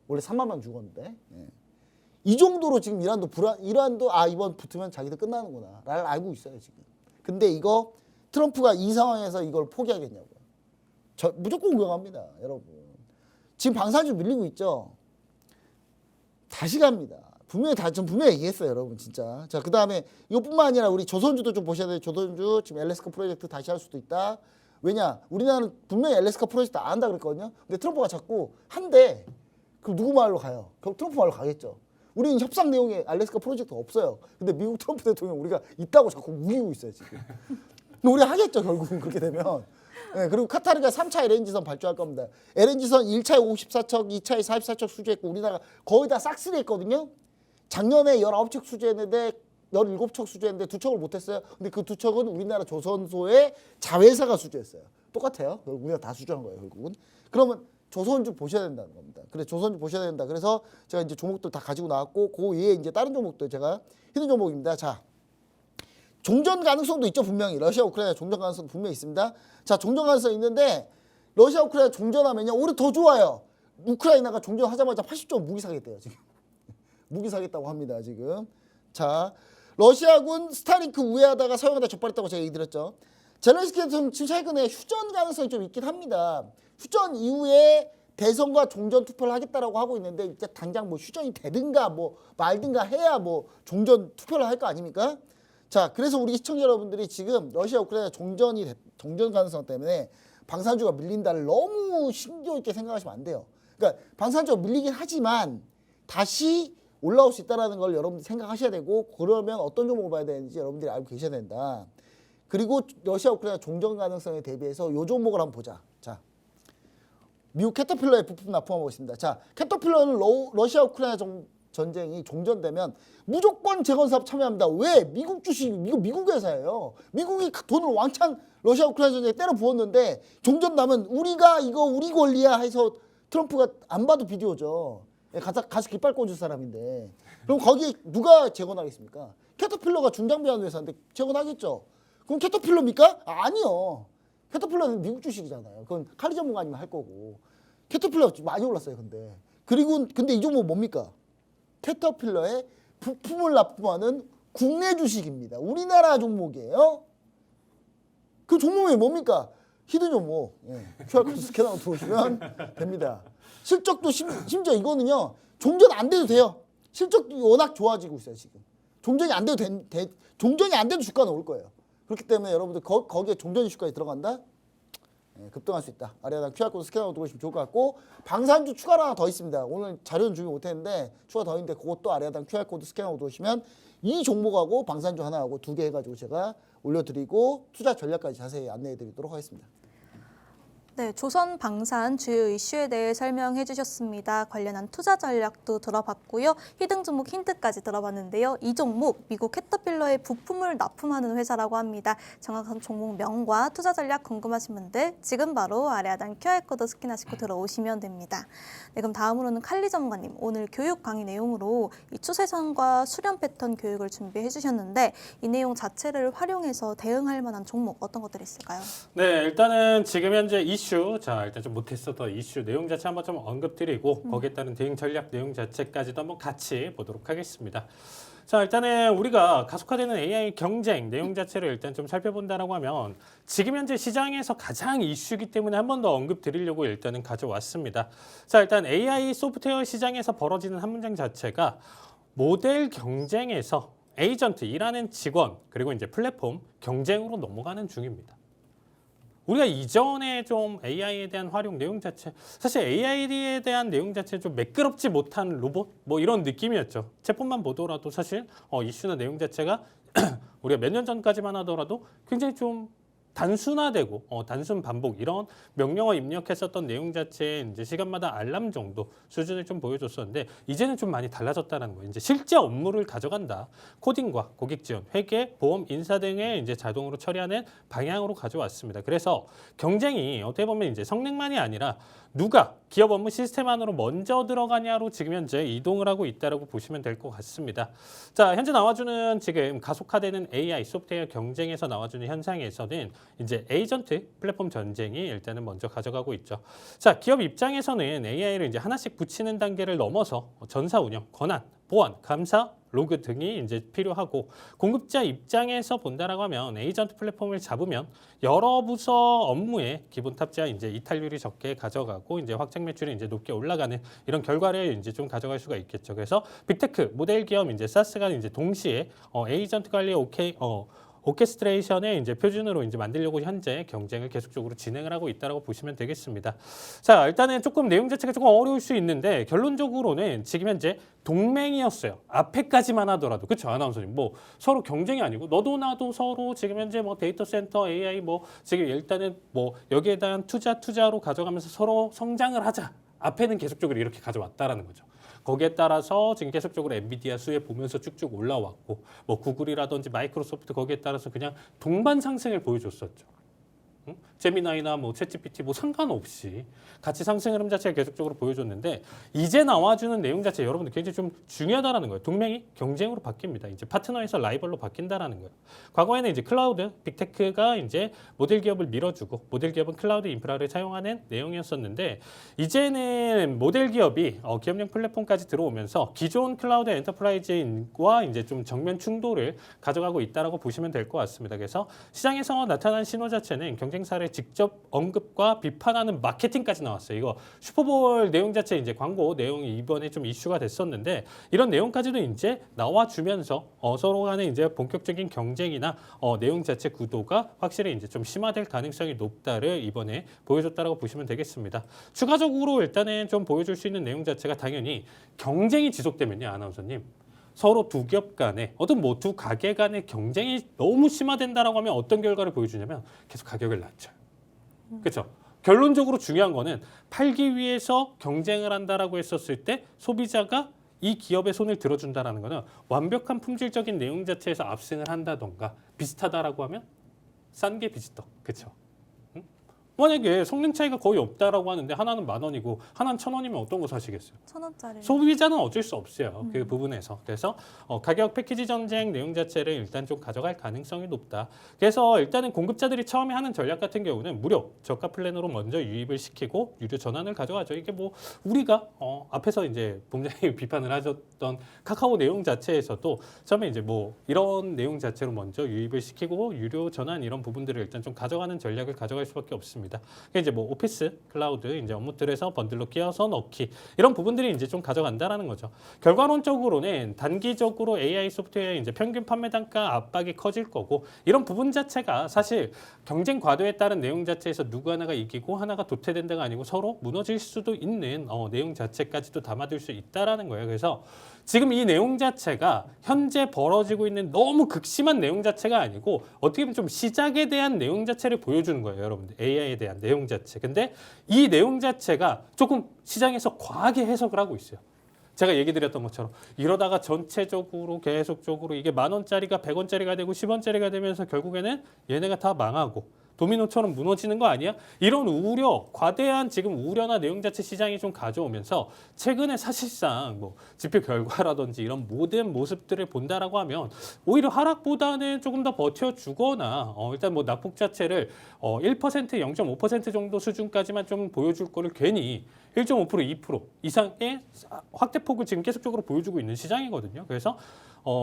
원래 3만 명 죽었는데. 예. 이 정도로 지금 이란도 이번 붙으면 자기들 끝나는구나 를 알고 있어요 지금. 근데 이거 트럼프가 이 상황에서 이걸 포기하겠냐고요. 무조건 공격합니다 여러분. 지금 방산주 밀리고 있죠. 다시 갑니다. 전 분명히 얘기했어요 여러분 진짜. 자, 그 다음에 이것뿐만 아니라 우리 조선주도 좀 보셔야 돼요. 조선주 지금 엘래스카 프로젝트 다시 할 수도 있다. 왜냐 우리나라는 분명히 엘래스카 프로젝트 안 한다 그랬거든요. 근데 트럼프가 자꾸 한대. 그럼 누구 말로 가요? 결국 트럼프 말로 가겠죠. 우리는 협상 내용에 알래스카 프로젝트 없어요. 근데 미국 트럼프 대통령 우리가 있다고 자꾸 우기고 있어요 지금. 우리 하겠죠 결국은 그렇게 되면. 네, 그리고 카타르가 3차 LNG선 발주할 겁니다. LNG선 1차에 54척, 2차에 44척 수주했고 우리나라가 거의 다 싹쓸이 했거든요. 작년에 19척 수주했는데 17척 수주했는데 2척을 못했어요. 근데 그 2척은 우리나라 조선소의 자회사가 수주했어요. 똑같아요. 우리가 다 수주한 거예요 결국은. 그러면 조선주 보셔야 된다는 겁니다. 그래 조선주 보셔야 된다. 그래서 제가 이제 종목들 다 가지고 나왔고 그 위에 이제 다른 종목들 제가 히든 종목입니다. 자, 종전 가능성도 있죠 분명히. 러시아 우크라이나 종전 가능성 분명히 있습니다. 자, 종전 가능성 있는데 러시아 우크라이나 종전하면요 오히려 더 좋아요. 우크라이나가 종전하자마자 80조 무기 사겠대요 지금. 무기 사겠다고 합니다 지금. 자, 러시아군 스타링크 우회하다가 사용하다 적발했다고 제가 얘기 드렸죠. 젤렌스키 대통령 지금 최근에 휴전 가능성이 좀 있긴 합니다. 휴전 이후에 대선과 종전 투표를 하겠다라고 하고 있는데 이제 당장 뭐 휴전이 되든가 뭐 말든가 해야 뭐 종전 투표를 할 거 아닙니까? 자, 그래서 우리 시청자 여러분들이 지금 러시아 우크라이나 종전 가능성 때문에 방산주가 밀린다를 너무 신경 있게 생각하시면 안 돼요. 그러니까 방산주가 밀리긴 하지만 다시 올라올 수 있다는 걸 여러분들이 생각하셔야 되고 그러면 어떤 종목을 봐야 되는지 여러분들이 알고 계셔야 된다. 그리고 러시아 우크라이나 종전 가능성에 대비해서 요 종목을 한번 보자. 자, 미국 캐터필러의 부품 납품하고 있습니다. 자, 캐터필러는 러시아 우크라이나 전쟁이 종전되면 무조건 재건사업 참여합니다. 왜? 미국 주식, 미국 회사예요. 미국이 돈을 왕창 러시아 우크라이나 전쟁에 때려 부었는데 종전 나면 우리가 이거 우리 권리야 해서 트럼프가 안 봐도 비디오죠. 가서 깃발 꽂을 사람인데. 그럼 거기 누가 재건하겠습니까? 캐터필러가 중장비하는 회사인데 재건하겠죠. 그럼 캐터필러입니까? 아니요. 캐터필러는 미국 주식이잖아요. 그건 칼리 전문가님이 할 거고. 캐터필러 많이 올랐어요, 근데. 근데 이 종목 뭡니까? 캐터필러의 부품을 납품하는 국내 주식입니다. 우리나라 종목이에요. 그 종목이 뭡니까? 히든 종목. 예. QR코드 스캔하고 들어오시면 됩니다. 실적도 심지어 이거는요. 종전 안 돼도 돼요. 실적이 워낙 좋아지고 있어요, 지금. 종전이 안 돼도 주가는 올 거예요. 그렇기 때문에 여러분들 거기에 종전 이슈까지 들어간다? 예, 급등할 수 있다. 아래에다 QR코드 스캔하고 들어오시면 좋을 것 같고 방산주 추가로 하나 더 있습니다. 오늘 자료는 준비 못했는데 추가 더 있는데 그것도 아래에다 QR코드 스캔하고 들어오시면 이 종목하고 방산주 하나하고 2개 해가지고 제가 올려드리고 투자 전략까지 자세히 안내해드리도록 하겠습니다. 네, 조선 방산 주요 이슈에 대해 설명해 주셨습니다. 관련한 투자 전략도 들어봤고요. 히든 종목 힌트까지 들어봤는데요. 이 종목 미국 캐터필러의 부품을 납품하는 회사라고 합니다. 정확한 종목명과 투자 전략 궁금하신 분들 지금 바로 아래 하단 QR코드 스캔하시고 들어오시면 됩니다. 네, 그럼 다음으로는 칼리 전문가님 오늘 교육 강의 내용으로 이 추세선과 수렴 패턴 교육을 준비해 주셨는데 이 내용 자체를 활용해서 대응할 만한 종목 어떤 것들이 있을까요? 네, 일단은 지금 현재 이슈, 자 일단 좀 못했었던 이슈 내용 자체 한번 좀 언급드리고 거기에 따른 대응 전략 내용 자체까지도 한번 같이 보도록 하겠습니다. 자, 일단은 우리가 가속화되는 AI 경쟁 내용 자체를 일단 좀 살펴본다라고 하면 지금 현재 시장에서 가장 이슈이기 때문에 한 번 더 언급드리려고 일단은 가져왔습니다. 자, 일단 AI 소프트웨어 시장에서 벌어지는 한 문장 자체가 모델 경쟁에서 에이전트, 일하는 직원, 그리고 이제 플랫폼 경쟁으로 넘어가는 중입니다. 우리가 이전에 좀 AI에 대한 활용 내용 자체, 사실 AI에 대한 내용 자체 좀 매끄럽지 못한 로봇 뭐 이런 느낌이었죠. 제품만 보더라도 사실 이슈나 내용 자체가 우리가 몇 년 전까지만 하더라도 굉장히 좀 단순화되고 단순 반복 이런 명령어 입력했었던 내용 자체에 이제 시간마다 알람 정도 수준을 좀 보여줬었는데 이제는 좀 많이 달라졌다는 거예요. 이제 실제 업무를 가져간다. 코딩과 고객 지원, 회계, 보험, 인사 등을 이제 자동으로 처리하는 방향으로 가져왔습니다. 그래서 경쟁이 어떻게 보면 이제 성능만이 아니라 누가 기업 업무 시스템 안으로 먼저 들어가냐로 지금 현재 이동을 하고 있다라고 보시면 될 것 같습니다. 자, 현재 나와주는 지금 가속화되는 AI 소프트웨어 경쟁에서 나와주는 현상에서는 이제 에이전트 플랫폼 전쟁이 일단은 먼저 가져가고 있죠. 자, 기업 입장에서는 AI를 이제 하나씩 붙이는 단계를 넘어서 전사 운영, 권한, 보안, 감사, 로그 등이 이제 필요하고 공급자 입장에서 본다라고 하면 에이전트 플랫폼을 잡으면 여러 부서 업무에 기본 탑재와 이제 이탈률이 적게 가져가고 이제 확장 매출이 이제 높게 올라가는 이런 결과를 이제 좀 가져갈 수가 있겠죠. 그래서 빅테크 모델 기업 이제 사스가 이제 동시에 에이전트 관리 오케스트레이션의 이제 표준으로 이제 만들려고 현재 경쟁을 계속적으로 진행을 하고 있다고 보시면 되겠습니다. 자, 일단은 조금 내용 자체가 조금 어려울 수 있는데 결론적으로는 지금 현재 동맹이었어요. 앞에까지만 하더라도 그렇죠, 아나운서님. 뭐 서로 경쟁이 아니고 너도 나도 서로 지금 현재 뭐 데이터 센터 AI 뭐 지금 일단은 뭐 여기에 대한 투자로 가져가면서 서로 성장을 하자. 앞에는 계속적으로 이렇게 가져왔다라는 거죠. 거기에 따라서 지금 계속적으로 엔비디아 수혜 보면서 쭉쭉 올라왔고 뭐 구글이라든지 마이크로소프트 거기에 따라서 그냥 동반 상승을 보여줬었죠. 제미나이나 뭐 챗GPT 뭐 상관없이 같이 상승 흐름 자체를 계속적으로 보여줬는데 이제 나와주는 내용 자체 여러분들 굉장히 좀 중요하다라는 거예요. 동맹이 경쟁으로 바뀝니다. 이제 파트너에서 라이벌로 바뀐다라는 거예요. 과거에는 이제 클라우드, 빅테크가 이제 모델 기업을 밀어주고 모델 기업은 클라우드 인프라를 사용하는 내용이었었는데 이제는 모델 기업이 기업용 플랫폼까지 들어오면서 기존 클라우드 엔터프라이즈와 이제 좀 정면 충돌을 가져가고 있다라고 보시면 될 것 같습니다. 그래서 시장에서 나타난 신호 자체는 경쟁사를 직접 언급과 비판하는 마케팅까지 나왔어요. 이거 슈퍼볼 내용 자체 이제 광고 내용이 이번에 좀 이슈가 됐었는데 이런 내용까지도 이제 나와주면서 서로 간에 이제 본격적인 경쟁이나 내용 자체 구도가 확실히 이제 좀 심화될 가능성이 높다를 이번에 보여줬다라고 보시면 되겠습니다. 추가적으로 일단은 좀 보여줄 수 있는 내용 자체가 당연히 경쟁이 지속되면요, 아나운서님. 서로 두 기업 간에 어떤 뭐 두 가게 간의 경쟁이 너무 심화된다라고 하면 어떤 결과를 보여주냐면 계속 가격을 낮춰요. 그렇죠? 결론적으로 중요한 거는 팔기 위해서 경쟁을 한다라고 했었을 때 소비자가 이 기업의 손을 들어준다라는 거는 완벽한 품질적인 내용 자체에서 압승을 한다던가 비슷하다라고 하면 싼 게 비지떡. 그렇죠? 만약에 성능 차이가 거의 없다라고 하는데 하나는 10,000원이고 하나는 1,000원이면 어떤 거 사시겠어요? 1,000원짜리. 소비자는 어쩔 수 없어요. 그 부분에서. 그래서 가격 패키지 전쟁 내용 자체를 일단 좀 가져갈 가능성이 높다. 그래서 일단은 공급자들이 처음에 하는 전략 같은 경우는 무료 저가 플랜으로 먼저 유입을 시키고 유료 전환을 가져가죠. 이게 뭐 우리가 앞에서 이제 본장님 비판을 하셨던 카카오 내용 자체에서도 처음에 이제 뭐 이런 내용 자체로 먼저 유입을 시키고 유료 전환 이런 부분들을 일단 좀 가져가는 전략을 가져갈 수밖에 없습니다. 그러니까 이제 뭐 오피스, 클라우드 이제 업무들에서 번들로 끼워서 넣기 이런 부분들이 이제 좀 가져간다라는 거죠. 결과론적으로는 단기적으로 AI 소프트웨어 이제 평균 판매 단가 압박이 커질 거고 이런 부분 자체가 사실 경쟁 과도에 따른 내용 자체에서 누구 하나가 이기고 하나가 도태된다가 아니고 서로 무너질 수도 있는 내용 자체까지도 담아둘 수 있다라는 거예요. 그래서 지금 이 내용 자체가 현재 벌어지고 있는 너무 극심한 내용 자체가 아니고 어떻게 보면 좀 시작에 대한 내용 자체를 보여주는 거예요, 여러분들. AI에 대한 내용 자체. 근데 이 내용 자체가 조금 시장에서 과하게 해석을 하고 있어요. 제가 얘기 드렸던 것처럼 이러다가 전체적으로 계속적으로 이게 10,000원짜리가 100원짜리가 되고 10원짜리가 되면서 결국에는 얘네가 다 망하고 도미노처럼 무너지는 거 아니야? 이런 우려, 과대한 지금 우려나 내용 자체 시장이 좀 가져오면서 최근에 사실상 뭐 지표 결과라든지 이런 모든 모습들을 본다라고 하면 오히려 하락보다는 조금 더 버텨주거나 일단 뭐 낙폭 자체를 1%, 0.5% 정도 수준까지만 좀 보여줄 거를 괜히 1.5%, 2% 이상의 확대폭을 지금 계속적으로 보여주고 있는 시장이거든요. 그래서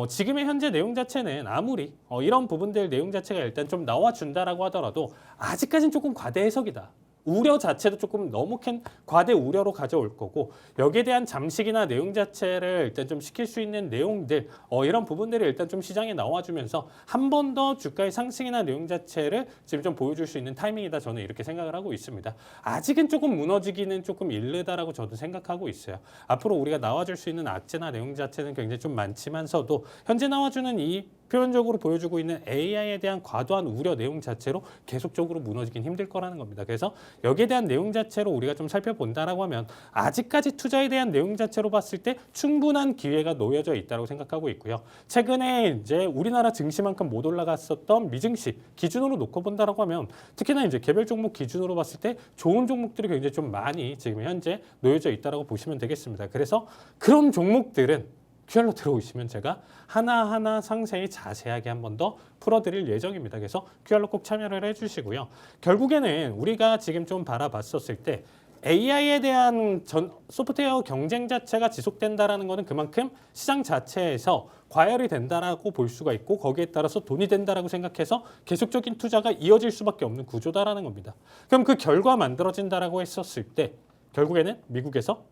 지금의 현재 내용 자체는 아무리 이런 부분들 내용 자체가 일단 좀 나와준다라고 하더라도 아직까지는 조금 과대 해석이다. 우려 자체도 조금 너무 큰 과대 우려로 가져올 거고 여기에 대한 잠식이나 내용 자체를 일단 좀 시킬 수 있는 내용들 이런 부분들이 일단 좀 시장에 나와주면서 한 번 더 주가의 상승이나 내용 자체를 지금 좀 보여줄 수 있는 타이밍이다 저는 이렇게 생각을 하고 있습니다. 아직은 조금 무너지기는 조금 이르다라고 저도 생각하고 있어요. 앞으로 우리가 나와줄 수 있는 악재나 내용 자체는 굉장히 좀 많지만서도 현재 나와주는 이 표면적으로 보여주고 있는 AI에 대한 과도한 우려 내용 자체로 계속적으로 무너지긴 힘들 거라는 겁니다. 그래서 여기에 대한 내용 자체로 우리가 좀 살펴본다라고 하면 아직까지 투자에 대한 내용 자체로 봤을 때 충분한 기회가 놓여져 있다고 생각하고 있고요. 최근에 이제 우리나라 증시만큼 못 올라갔었던 미증시 기준으로 놓고 본다라고 하면 특히나 이제 개별 종목 기준으로 봤을 때 좋은 종목들이 굉장히 좀 많이 지금 현재 놓여져 있다라고 보시면 되겠습니다. 그래서 그런 종목들은 QR로 들어오시면 제가 하나하나 상세히 자세하게 한 번 더 풀어드릴 예정입니다. 그래서 QR로 꼭 참여를 해주시고요. 결국에는 우리가 지금 좀 바라봤었을 때 AI에 대한 소프트웨어 경쟁 자체가 지속된다라는 것은 그만큼 시장 자체에서 과열이 된다라고 볼 수가 있고 거기에 따라서 돈이 된다라고 생각해서 계속적인 투자가 이어질 수밖에 없는 구조다라는 겁니다. 그럼 그 결과 만들어진다라고 했었을 때 결국에는 미국에서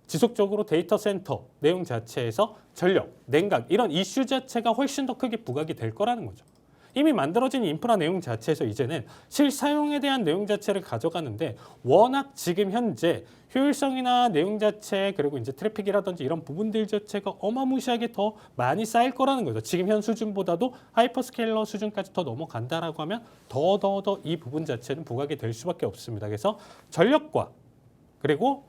지속적으로 데이터 센터 내용 자체에서 전력, 냉각 이런 이슈 자체가 훨씬 더 크게 부각이 될 거라는 거죠. 이미 만들어진 인프라 내용 자체에서 이제는 실사용에 대한 내용 자체를 가져가는데 워낙 지금 현재 효율성이나 내용 자체 그리고 이제 트래픽이라든지 이런 부분들 자체가 어마무시하게 더 많이 쌓일 거라는 거죠. 지금 현 수준보다도 하이퍼스케일러 수준까지 더 넘어간다라고 하면 더 이 부분 자체는 부각이 될 수밖에 없습니다. 그래서 전력과 그리고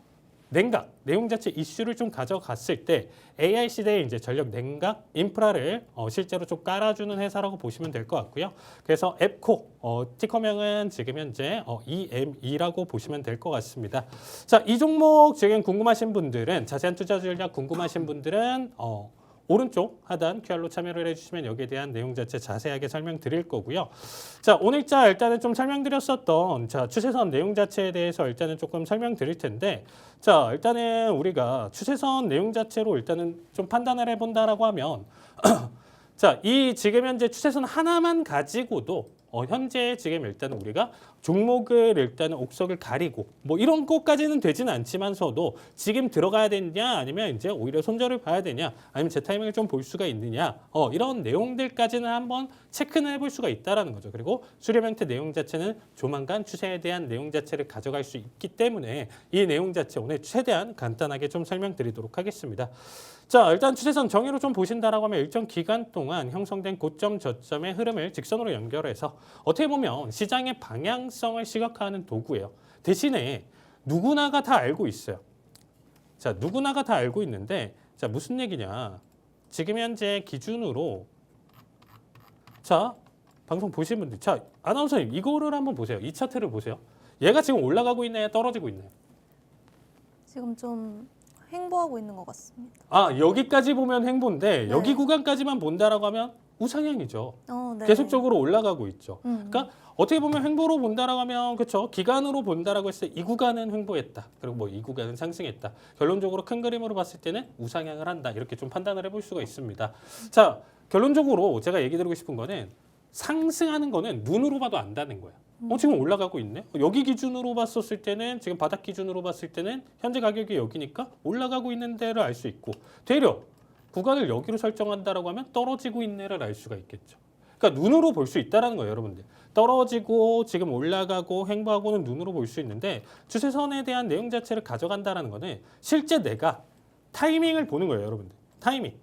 냉각, 내용 자체 이슈를 좀 가져갔을 때 AI 시대에 이제 전력 냉각 인프라를 실제로 좀 깔아주는 회사라고 보시면 될 것 같고요. 그래서 앱코 티커명은 지금 현재 EME라고 보시면 될 것 같습니다. 자, 이 종목 지금 궁금하신 분들은 자세한 투자 전략 궁금하신 분들은 오른쪽 하단 QR로 참여를 해주시면 여기에 대한 내용 자체 자세하게 설명드릴 거고요. 자, 오늘자 일단은 좀 설명드렸었던 추세선 내용 자체에 대해서 일단은 조금 설명드릴 텐데 자, 일단은 우리가 추세선 내용 자체로 일단은 좀 판단을 해본다라고 하면 자, 이 지금 현재 추세선 하나만 가지고도 현재 지금 일단은 우리가 종목을 일단은 옥석을 가리고 뭐 이런 것까지는 되지는 않지만서도 지금 들어가야 되느냐 아니면 이제 오히려 손절을 봐야 되냐 아니면 제 타이밍을 좀 볼 수가 있느냐 이런 내용들까지는 한번 체크는 해볼 수가 있다라는 거죠. 그리고 수렴 형태 내용 자체는 조만간 추세에 대한 내용 자체를 가져갈 수 있기 때문에 이 내용 자체 오늘 최대한 간단하게 좀 설명드리도록 하겠습니다. 자, 일단 추세선 정의로 좀 보신다라고 하면 일정 기간 동안 형성된 고점 저점의 흐름을 직선으로 연결해서 어떻게 보면 시장의 방향성을 시각화하는 도구예요. 대신에 누구나가 다 알고 있어요. 자, 누구나가 다 알고 있는데 자, 무슨 얘기냐? 지금 현재 기준으로 자, 방송 보신 분들 자, 아나운서님 이거를 한번 보세요. 이 차트를 보세요. 얘가 지금 올라가고 있나요? 떨어지고 있나요? 지금 좀 횡보하고 있는 것 같습니다. 아, 여기까지 보면 횡보인데 네. 여기 구간까지만 본다라고 하면 우상향이죠. 네. 계속적으로 올라가고 있죠. 음. 그러니까 어떻게 보면 횡보로 본다라고 하면 그렇죠. 기간으로 본다라고 했을 때 이 구간은 횡보했다. 그리고 뭐 이 구간은 상승했다. 결론적으로 큰 그림으로 봤을 때는 우상향을 한다. 이렇게 좀 판단을 해볼 수가 있습니다. 자, 결론적으로 제가 얘기 드리고 싶은 거는 상승하는 거는 눈으로 봐도 안다는 거예요. 지금 올라가고 있네. 여기 기준으로 봤었을 때는 지금 바닥 기준으로 봤을 때는 현재 가격이 여기니까 올라가고 있는 데를 알 수 있고 되려 구간을 여기로 설정한다라고 하면 떨어지고 있네를 알 수가 있겠죠. 그러니까 눈으로 볼 수 있다라는 거예요, 여러분들. 떨어지고 지금 올라가고 횡보하고는 눈으로 볼 수 있는데 추세선에 대한 내용 자체를 가져간다라는 거는 실제 내가 타이밍을 보는 거예요, 여러분들. 타이밍.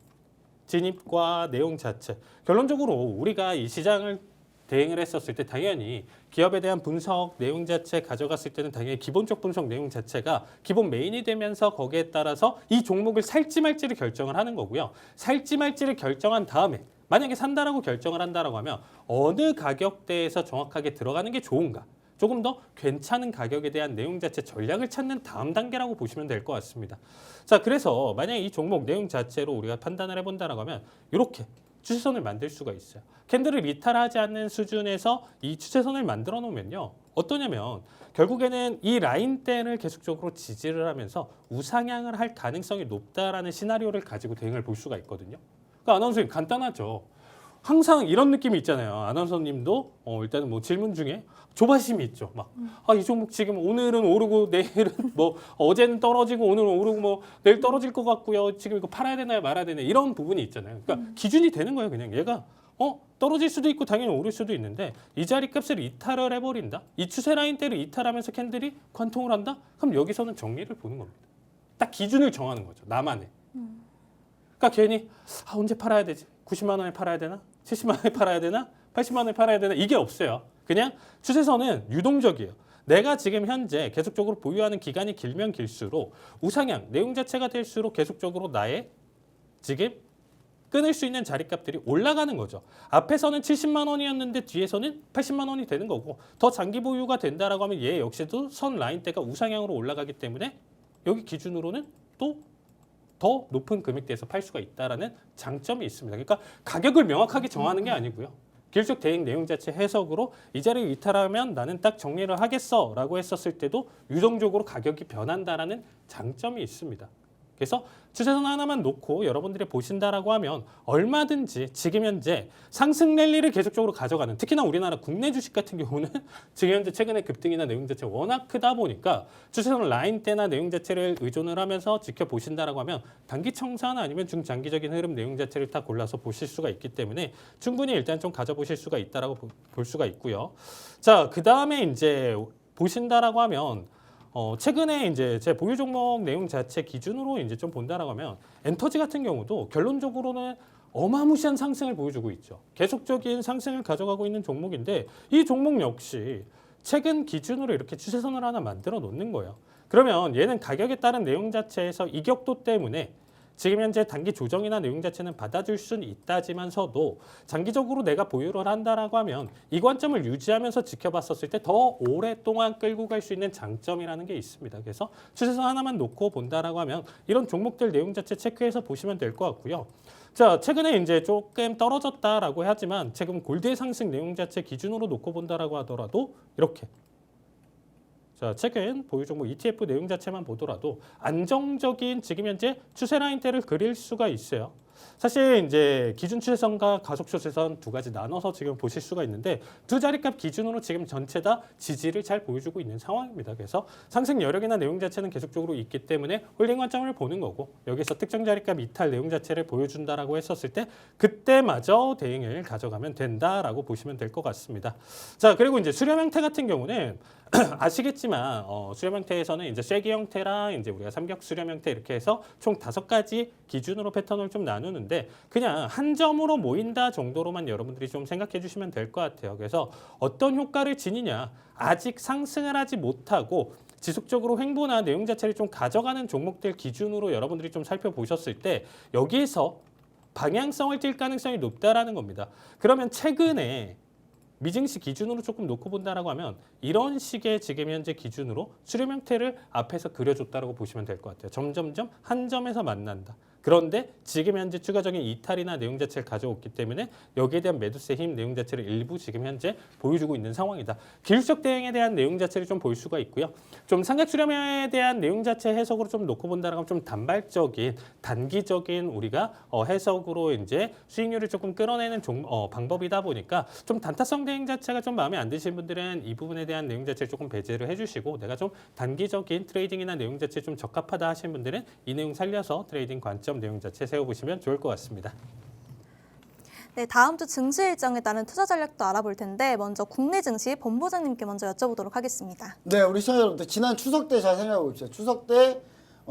진입과 내용 자체. 결론적으로 우리가 이 시장을 대응을 했었을 때 당연히 기업에 대한 분석 내용 자체 가져갔을 때는 당연히 기본적 분석 내용 자체가 기본 메인이 되면서 거기에 따라서 이 종목을 살지 말지를 결정을 하는 거고요. 살지 말지를 결정한 다음에 만약에 산다라고 결정을 한다라고 하면 어느 가격대에서 정확하게 들어가는 게 좋은가? 조금 더 괜찮은 가격에 대한 내용 자체 전략을 찾는 다음 단계라고 보시면 될 것 같습니다. 자, 그래서 만약에 이 종목 내용 자체로 우리가 판단을 해본다라고 하면 이렇게 추세선을 만들 수가 있어요. 캔들을 이탈하지 않는 수준에서 이 추세선을 만들어 놓으면요. 어떠냐면 결국에는 이 라인대를 계속적으로 지지를 하면서 우상향을 할 가능성이 높다라는 시나리오를 가지고 대응을 볼 수가 있거든요. 그러니까 아나운서님 간단하죠. 항상 이런 느낌이 있잖아요. 아나운서님도 일단은 뭐 질문 중에 조바심이 있죠. 막 이 종목 지금 오늘은 오르고 내일은 뭐 어제는 떨어지고 오늘은 오르고 뭐 내일 떨어질 것 같고요. 지금 이거 팔아야 되나요, 말아야 되나요? 이런 부분이 있잖아요. 그러니까 기준이 되는 거예요. 그냥 얘가 떨어질 수도 있고 당연히 오를 수도 있는데 이 자리 값을 이탈을 해버린다. 이 추세 라인대를 이탈하면서 캔들이 관통을 한다. 그럼 여기서는 정리를 보는 겁니다. 딱 기준을 정하는 거죠. 나만의. 그러니까 괜히 언제 팔아야 되지? 90만 원에 팔아야 되나? 70만 원에 팔아야 되나? 80만 원에 팔아야 되나? 이게 없어요. 그냥 추세선은 유동적이에요. 내가 지금 현재 계속적으로 보유하는 기간이 길면 길수록 우상향, 내용 자체가 될수록 계속적으로 나의 지금 끊을 수 있는 자리값들이 올라가는 거죠. 앞에서는 70만 원이었는데 뒤에서는 80만 원이 되는 거고 더 장기 보유가 된다라고 하면 얘 역시도 선 라인대가 우상향으로 올라가기 때문에 여기 기준으로는 또 더 높은 금액대에서 팔 수가 있다라는 장점이 있습니다. 그러니까 가격을 명확하게 정하는 게 아니고요. 기술적 대응 내용 자체 해석으로 이 자리를 이탈하면 나는 딱 정리를 하겠어라고 했었을 때도 유동적으로 가격이 변한다라는 장점이 있습니다. 그래서 추세선 하나만 놓고 여러분들이 보신다라고 하면 얼마든지 지금 현재 상승 랠리를 계속적으로 가져가는, 특히나 우리나라 국내 주식 같은 경우는 지금 현재 최근에 급등이나 내용 자체가 워낙 크다 보니까 추세선 라인대나 내용 자체를 의존을 하면서 지켜보신다라고 하면 단기 청산 아니면 중장기적인 흐름 내용 자체를 다 골라서 보실 수가 있기 때문에 충분히 일단 좀 가져보실 수가 있다라고 볼 수가 있고요. 자, 그 다음에 이제 보신다라고 하면 최근에 이제 제 보유 종목 내용 자체 기준으로 이제 좀 본다라고 하면 엔터지 같은 경우도 결론적으로는 어마무시한 상승을 보여주고 있죠. 계속적인 상승을 가져가고 있는 종목인데 이 종목 역시 최근 기준으로 이렇게 추세선을 하나 만들어 놓는 거예요. 그러면 얘는 가격에 따른 내용 자체에서 이격도 때문에 지금 현재 단기 조정이나 내용 자체는 받아줄 수는 있다지만서도 장기적으로 내가 보유를 한다라고 하면 이 관점을 유지하면서 지켜봤었을 때 더 오랫동안 끌고 갈 수 있는 장점이라는 게 있습니다. 그래서 추세선 하나만 놓고 본다라고 하면 이런 종목들 내용 자체 체크해서 보시면 될 것 같고요. 자, 최근에 이제 조금 떨어졌다라고 하지만 최근 골드의 상승 내용 자체 기준으로 놓고 본다라고 하더라도 이렇게 자, 최근 보유 종목 ETF 내용 자체만 보더라도 안정적인 지금 현재 추세 라인대를 그릴 수가 있어요. 사실 이제 기준 추세선과 가속 추세선 두 가지 나눠서 지금 보실 수가 있는데 두 자리값 기준으로 지금 전체 다 지지를 잘 보여주고 있는 상황입니다. 그래서 상승 여력이나 내용 자체는 계속적으로 있기 때문에 홀딩 관점을 보는 거고 여기서 특정 자리값 이탈 내용 자체를 보여준다라고 했었을 때 그때마저 대응을 가져가면 된다라고 보시면 될 것 같습니다. 자, 그리고 이제 수렴 형태 같은 경우는 아시겠지만 수렴 형태에서는 이제 쐐기 형태랑 이제 우리가 삼격 수렴 형태 이렇게 해서 총 5가지 기준으로 패턴을 좀 나누는데 그냥 한 점으로 모인다 정도로만 여러분들이 좀 생각해 주시면 될 것 같아요. 그래서 어떤 효과를 지니냐 아직 상승을 하지 못하고 지속적으로 횡보나 내용 자체를 좀 가져가는 종목들 기준으로 여러분들이 좀 살펴보셨을 때 여기에서 방향성을 띌 가능성이 높다라는 겁니다. 그러면 최근에 미증시 기준으로 조금 놓고 본다라고 하면 이런 식의 지금 현재 기준으로 수렴 형태를 앞에서 그려줬다라고 보시면 될 것 같아요. 점점점 한 점에서 만난다. 그런데 지금 현재 추가적인 이탈이나 내용 자체를 가져왔기 때문에 여기에 대한 매도세 힘 내용 자체를 일부 지금 현재 보여주고 있는 상황이다. 기술적 대응에 대한 내용 자체를 좀 볼 수가 있고요. 좀 삼각 수렴에 대한 내용 자체 해석으로 좀 놓고 본다라고 하면 좀 단발적인 단기적인 우리가 해석으로 이제 수익률을 조금 끌어내는 방법이다 보니까 좀 단타성 대응 자체가 좀 마음에 안 드시는 분들은 이 부분에 대한 내용 자체를 조금 배제를 해주시고 내가 좀 단기적인 트레이딩이나 내용 자체에 좀 적합하다 하시는 분들은 이 내용 살려서 트레이딩 관점 내용 자체 세워보시면 좋을 것 같습니다. 네, 다음 주 증시 일정에 따른 투자 전략도 알아볼 텐데 먼저 국내 증시 본부장님께 먼저 여쭤보도록 하겠습니다. 네, 우리 시청자 여러분들 지난 추석 때 잘 생각해 봅시다. 추석 때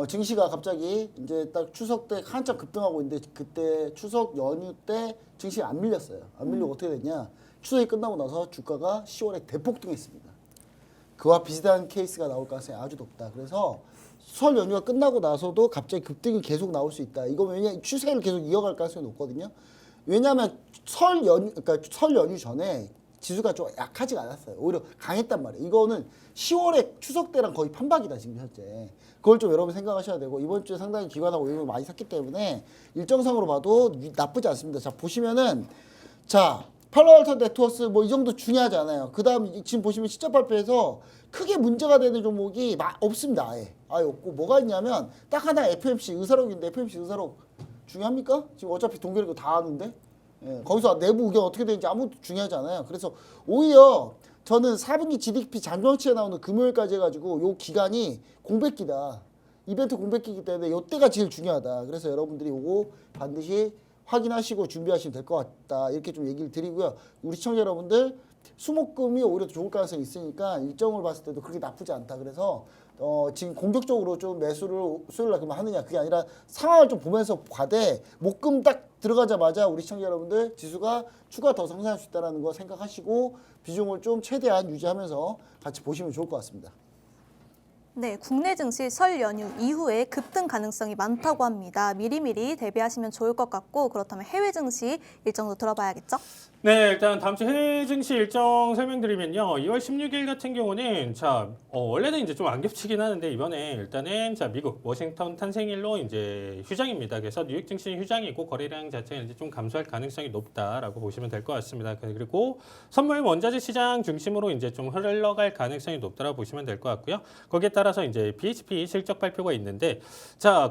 증시가 갑자기 이제 딱 추석 때 한참 급등하고 있는데 그때 추석 연휴 때 증시가 안 밀렸어요. 안 밀리고 어떻게 됐냐? 추석이 끝나고 나서 주가가 10월에 대폭등했습니다. 그와 비슷한 케이스가 나올 가능성이 아주 높다. 그래서 설 연휴가 끝나고 나서도 갑자기 급등이 계속 나올 수 있다. 이거 왜냐 추세를 계속 이어갈 가능성이 높거든요. 왜냐하면 설 연휴 전에 지수가 좀 약하지가 않았어요. 오히려 강했단 말이에요. 이거는 10월에 추석 때랑 거의 판박이다 지금 현재. 그걸 좀 여러분 생각하셔야 되고 이번 주에 상당히 기관하고 외국을 많이 샀기 때문에 일정상으로 봐도 나쁘지 않습니다. 자 보시면은 자 팔로알토 네트워스 뭐 이 정도 중요하지 않아요. 그 다음 지금 보시면 시점 발표에서 크게 문제가 되는 종목이 없습니다. 아예 없고 뭐가 있냐면 딱 하나 FMC 의사록인데 FMC 의사록 중요합니까? 지금 어차피 동결이고 다 아는데 거기서 내부 의견 어떻게 되는지 아무것도 중요하지 않아요. 그래서 오히려 저는 4분기 GDP 장정치에 나오는 금요일까지 해가지고 요 기간이 공백기다. 이벤트 공백기이기 때문에 요때가 제일 중요하다. 그래서 여러분들이 요거 반드시 확인하시고 준비하시면 될 것 같다. 이렇게 좀 얘기를 드리고요. 우리 시청자 여러분들 수목금이 오히려 더 좋을 가능성이 있으니까 일정을 봤을 때도 그렇게 나쁘지 않다. 그래서 지금 공격적으로 좀 매수를 수요일 날 그러면 하느냐 그게 아니라 상황을 좀 보면서 봐되 목금 딱 들어가자마자 우리 시청자 여러분들 지수가 추가 더 상승할 수 있다는 거 생각하시고 비중을 좀 최대한 유지하면서 같이 보시면 좋을 것 같습니다. 네, 국내 증시 설 연휴 이후에 급등 가능성이 많다고 합니다. 미리미리 대비하시면 좋을 것 같고 그렇다면 해외 증시 일정도 들어봐야겠죠? 네, 일단 다음 주 해외 증시 일정 설명드리면요. 2월 16일 같은 경우는 원래는 이제 좀 안 겹치긴 하는데 이번에 일단은 미국 워싱턴 탄생일로 이제 휴장입니다. 그래서 뉴욕 증시는 휴장이고 거래량 자체는 이제 좀 감소할 가능성이 높다라고 보시면 될 것 같습니다. 그리고 선물 원자재 시장 중심으로 이제 좀 흘러갈 가능성이 높다라고 보시면 될 것 같고요. 거기에 따라서 이제 BHP 실적 발표가 있는데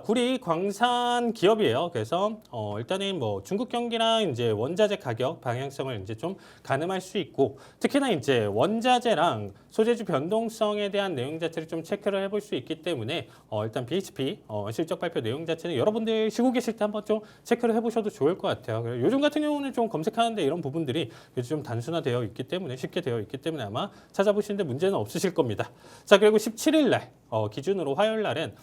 구리 광산 기업이에요. 그래서 일단은 뭐 중국 경기랑 이제 원자재 가격 방향성을 이제 좀 가늠할 수 있고 특히나 이제 원자재랑 소재주 변동성에 대한 내용 자체를 좀 체크를 해볼 수 있기 때문에 일단 BHP 실적 발표 내용 자체는 여러분들 쉬고 계실 때 한번 좀 체크를 해보셔도 좋을 것 같아요. 요즘 같은 경우는 좀 검색하는데 이런 부분들이 요즘 좀 단순화되어 있기 때문에 쉽게 되어 있기 때문에 아마 찾아보시는데 문제는 없으실 겁니다. 자, 그리고 17일 날 기준으로 화요일 날은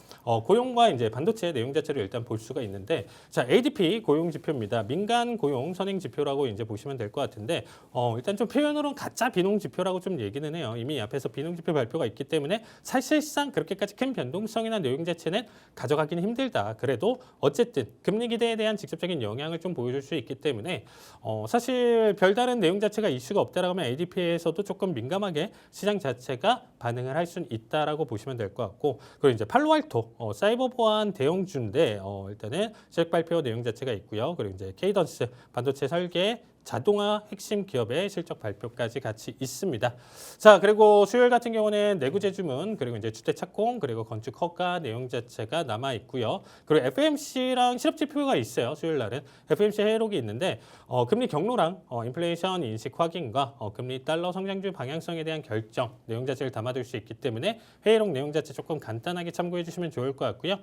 고용과 이제 반도체 내용 자체를 일단 볼 수가 있는데 ADP 고용 지표입니다. 민간 고용 선행 지표라고 이제 보시면 될 것 같은데 일단 좀 표현으로는 가짜 비농 지표라고 좀 얘기는 해요. 이미 앞에서 비농 지표 발표가 있기 때문에 사실상 그렇게까지 큰 변동성이나 내용 자체는 가져가기는 힘들다. 그래도 어쨌든 금리 기대에 대한 직접적인 영향을 좀 보여줄 수 있기 때문에 사실 별다른 내용 자체가 이슈가 없다라고 하면 ADP에서도 조금 민감하게 시장 자체가 반응을 할 수는 있다라고 보시면 될 것 같고 그리고 이제 팔로알토 사이버 보안 대형주인데 일단은 실적 발표 내용 자체가 있고요. 그리고 이제 케이던스 반도체 설계 자동화 핵심 기업의 실적 발표까지 같이 있습니다. 자, 그리고 수요일 같은 경우는 내구재 주문, 그리고 이제 주택 착공, 그리고 건축 허가 내용 자체가 남아 있고요. 그리고 FMC랑 실업 지표가 있어요. 수요일 날은 FMC 회의록이 있는데 금리 경로랑 인플레이션 인식 확인과 금리 달러 성장률 방향성에 대한 결정 내용 자체를 담아둘 수 있기 때문에 회의록 내용 자체 조금 간단하게 참고해 주시면 좋을 것 같고요.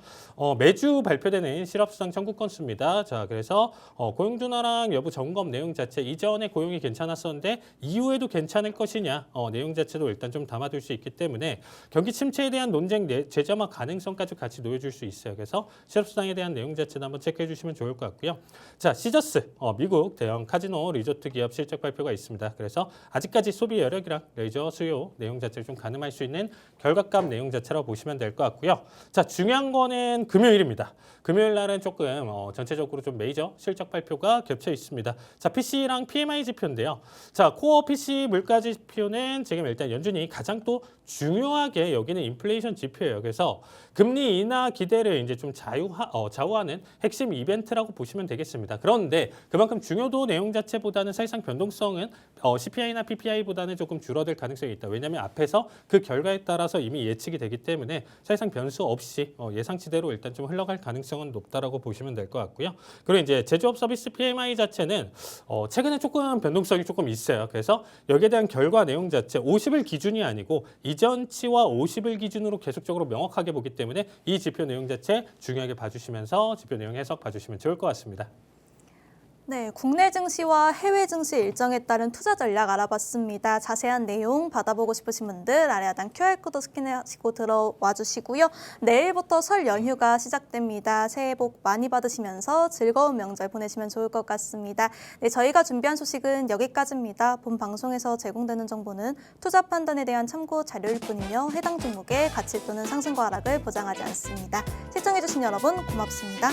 매주 발표되는 실업수당 청구 건수입니다. 자, 그래서 고용 둔화랑 여부 점검 내용 자체 이전에 고용이 괜찮았었는데 이후에도 괜찮을 것이냐 내용 자체도 일단 좀 담아둘 수 있기 때문에 경기 침체에 대한 논쟁 재점화 가능성까지 같이 놓여줄 수 있어요. 그래서 실업수당에 대한 내용 자체도 한번 체크해 주시면 좋을 것 같고요. 자, 시저스 미국 대형 카지노 리조트 기업 실적 발표가 있습니다. 그래서 아직까지 소비 여력이랑 레이저 수요 내용 자체를 좀 가늠할 수 있는 결과값 내용 자체라고 보시면 될 것 같고요. 자, 중요한 거는 금요일입니다. 금요일 날은 조금 전체적으로 좀 메이저 실적 발표가 겹쳐 있습니다. 자, PC랑 PMI 지표인데요. 자, 코어 PC 물가 지표는 지금 일단 연준이 가장 또 중요하게 여기는 인플레이션 지표예요. 그래서 금리 인하 기대를 이제 좀 좌우하는 핵심 이벤트라고 보시면 되겠습니다. 그런데 그만큼 중요도 내용 자체보다는 사실상 변동성은 CPI나 PPI보다는 조금 줄어들 가능성이 있다. 왜냐하면 앞에서 그 결과에 따라서 이미 예측이 되기 때문에 사실상 변수 없이 예상치대로 일단 좀 흘러갈 가능성은 높다라고 보시면 될 것 같고요. 그리고 이제 제조업 서비스 PMI 자체는 최근에 조금 변동성이 조금 있어요. 그래서 여기에 대한 결과 내용 자체 50일 기준이 아니고 이전치와 50일 기준으로 계속적으로 명확하게 보기 때문에 이 지표 내용 자체 중요하게 봐주시면서 지표 내용 해석 봐주시면 좋을 것 같습니다. 네, 국내 증시와 해외 증시 일정에 따른 투자 전략 알아봤습니다. 자세한 내용 받아보고 싶으신 분들 아래 하단 QR코드 스캔하시고 들어와 주시고요. 내일부터 설 연휴가 시작됩니다. 새해 복 많이 받으시면서 즐거운 명절 보내시면 좋을 것 같습니다. 네, 저희가 준비한 소식은 여기까지입니다. 본 방송에서 제공되는 정보는 투자 판단에 대한 참고 자료일 뿐이며 해당 종목의 가치 또는 상승과 하락을 보장하지 않습니다. 시청해주신 여러분 고맙습니다.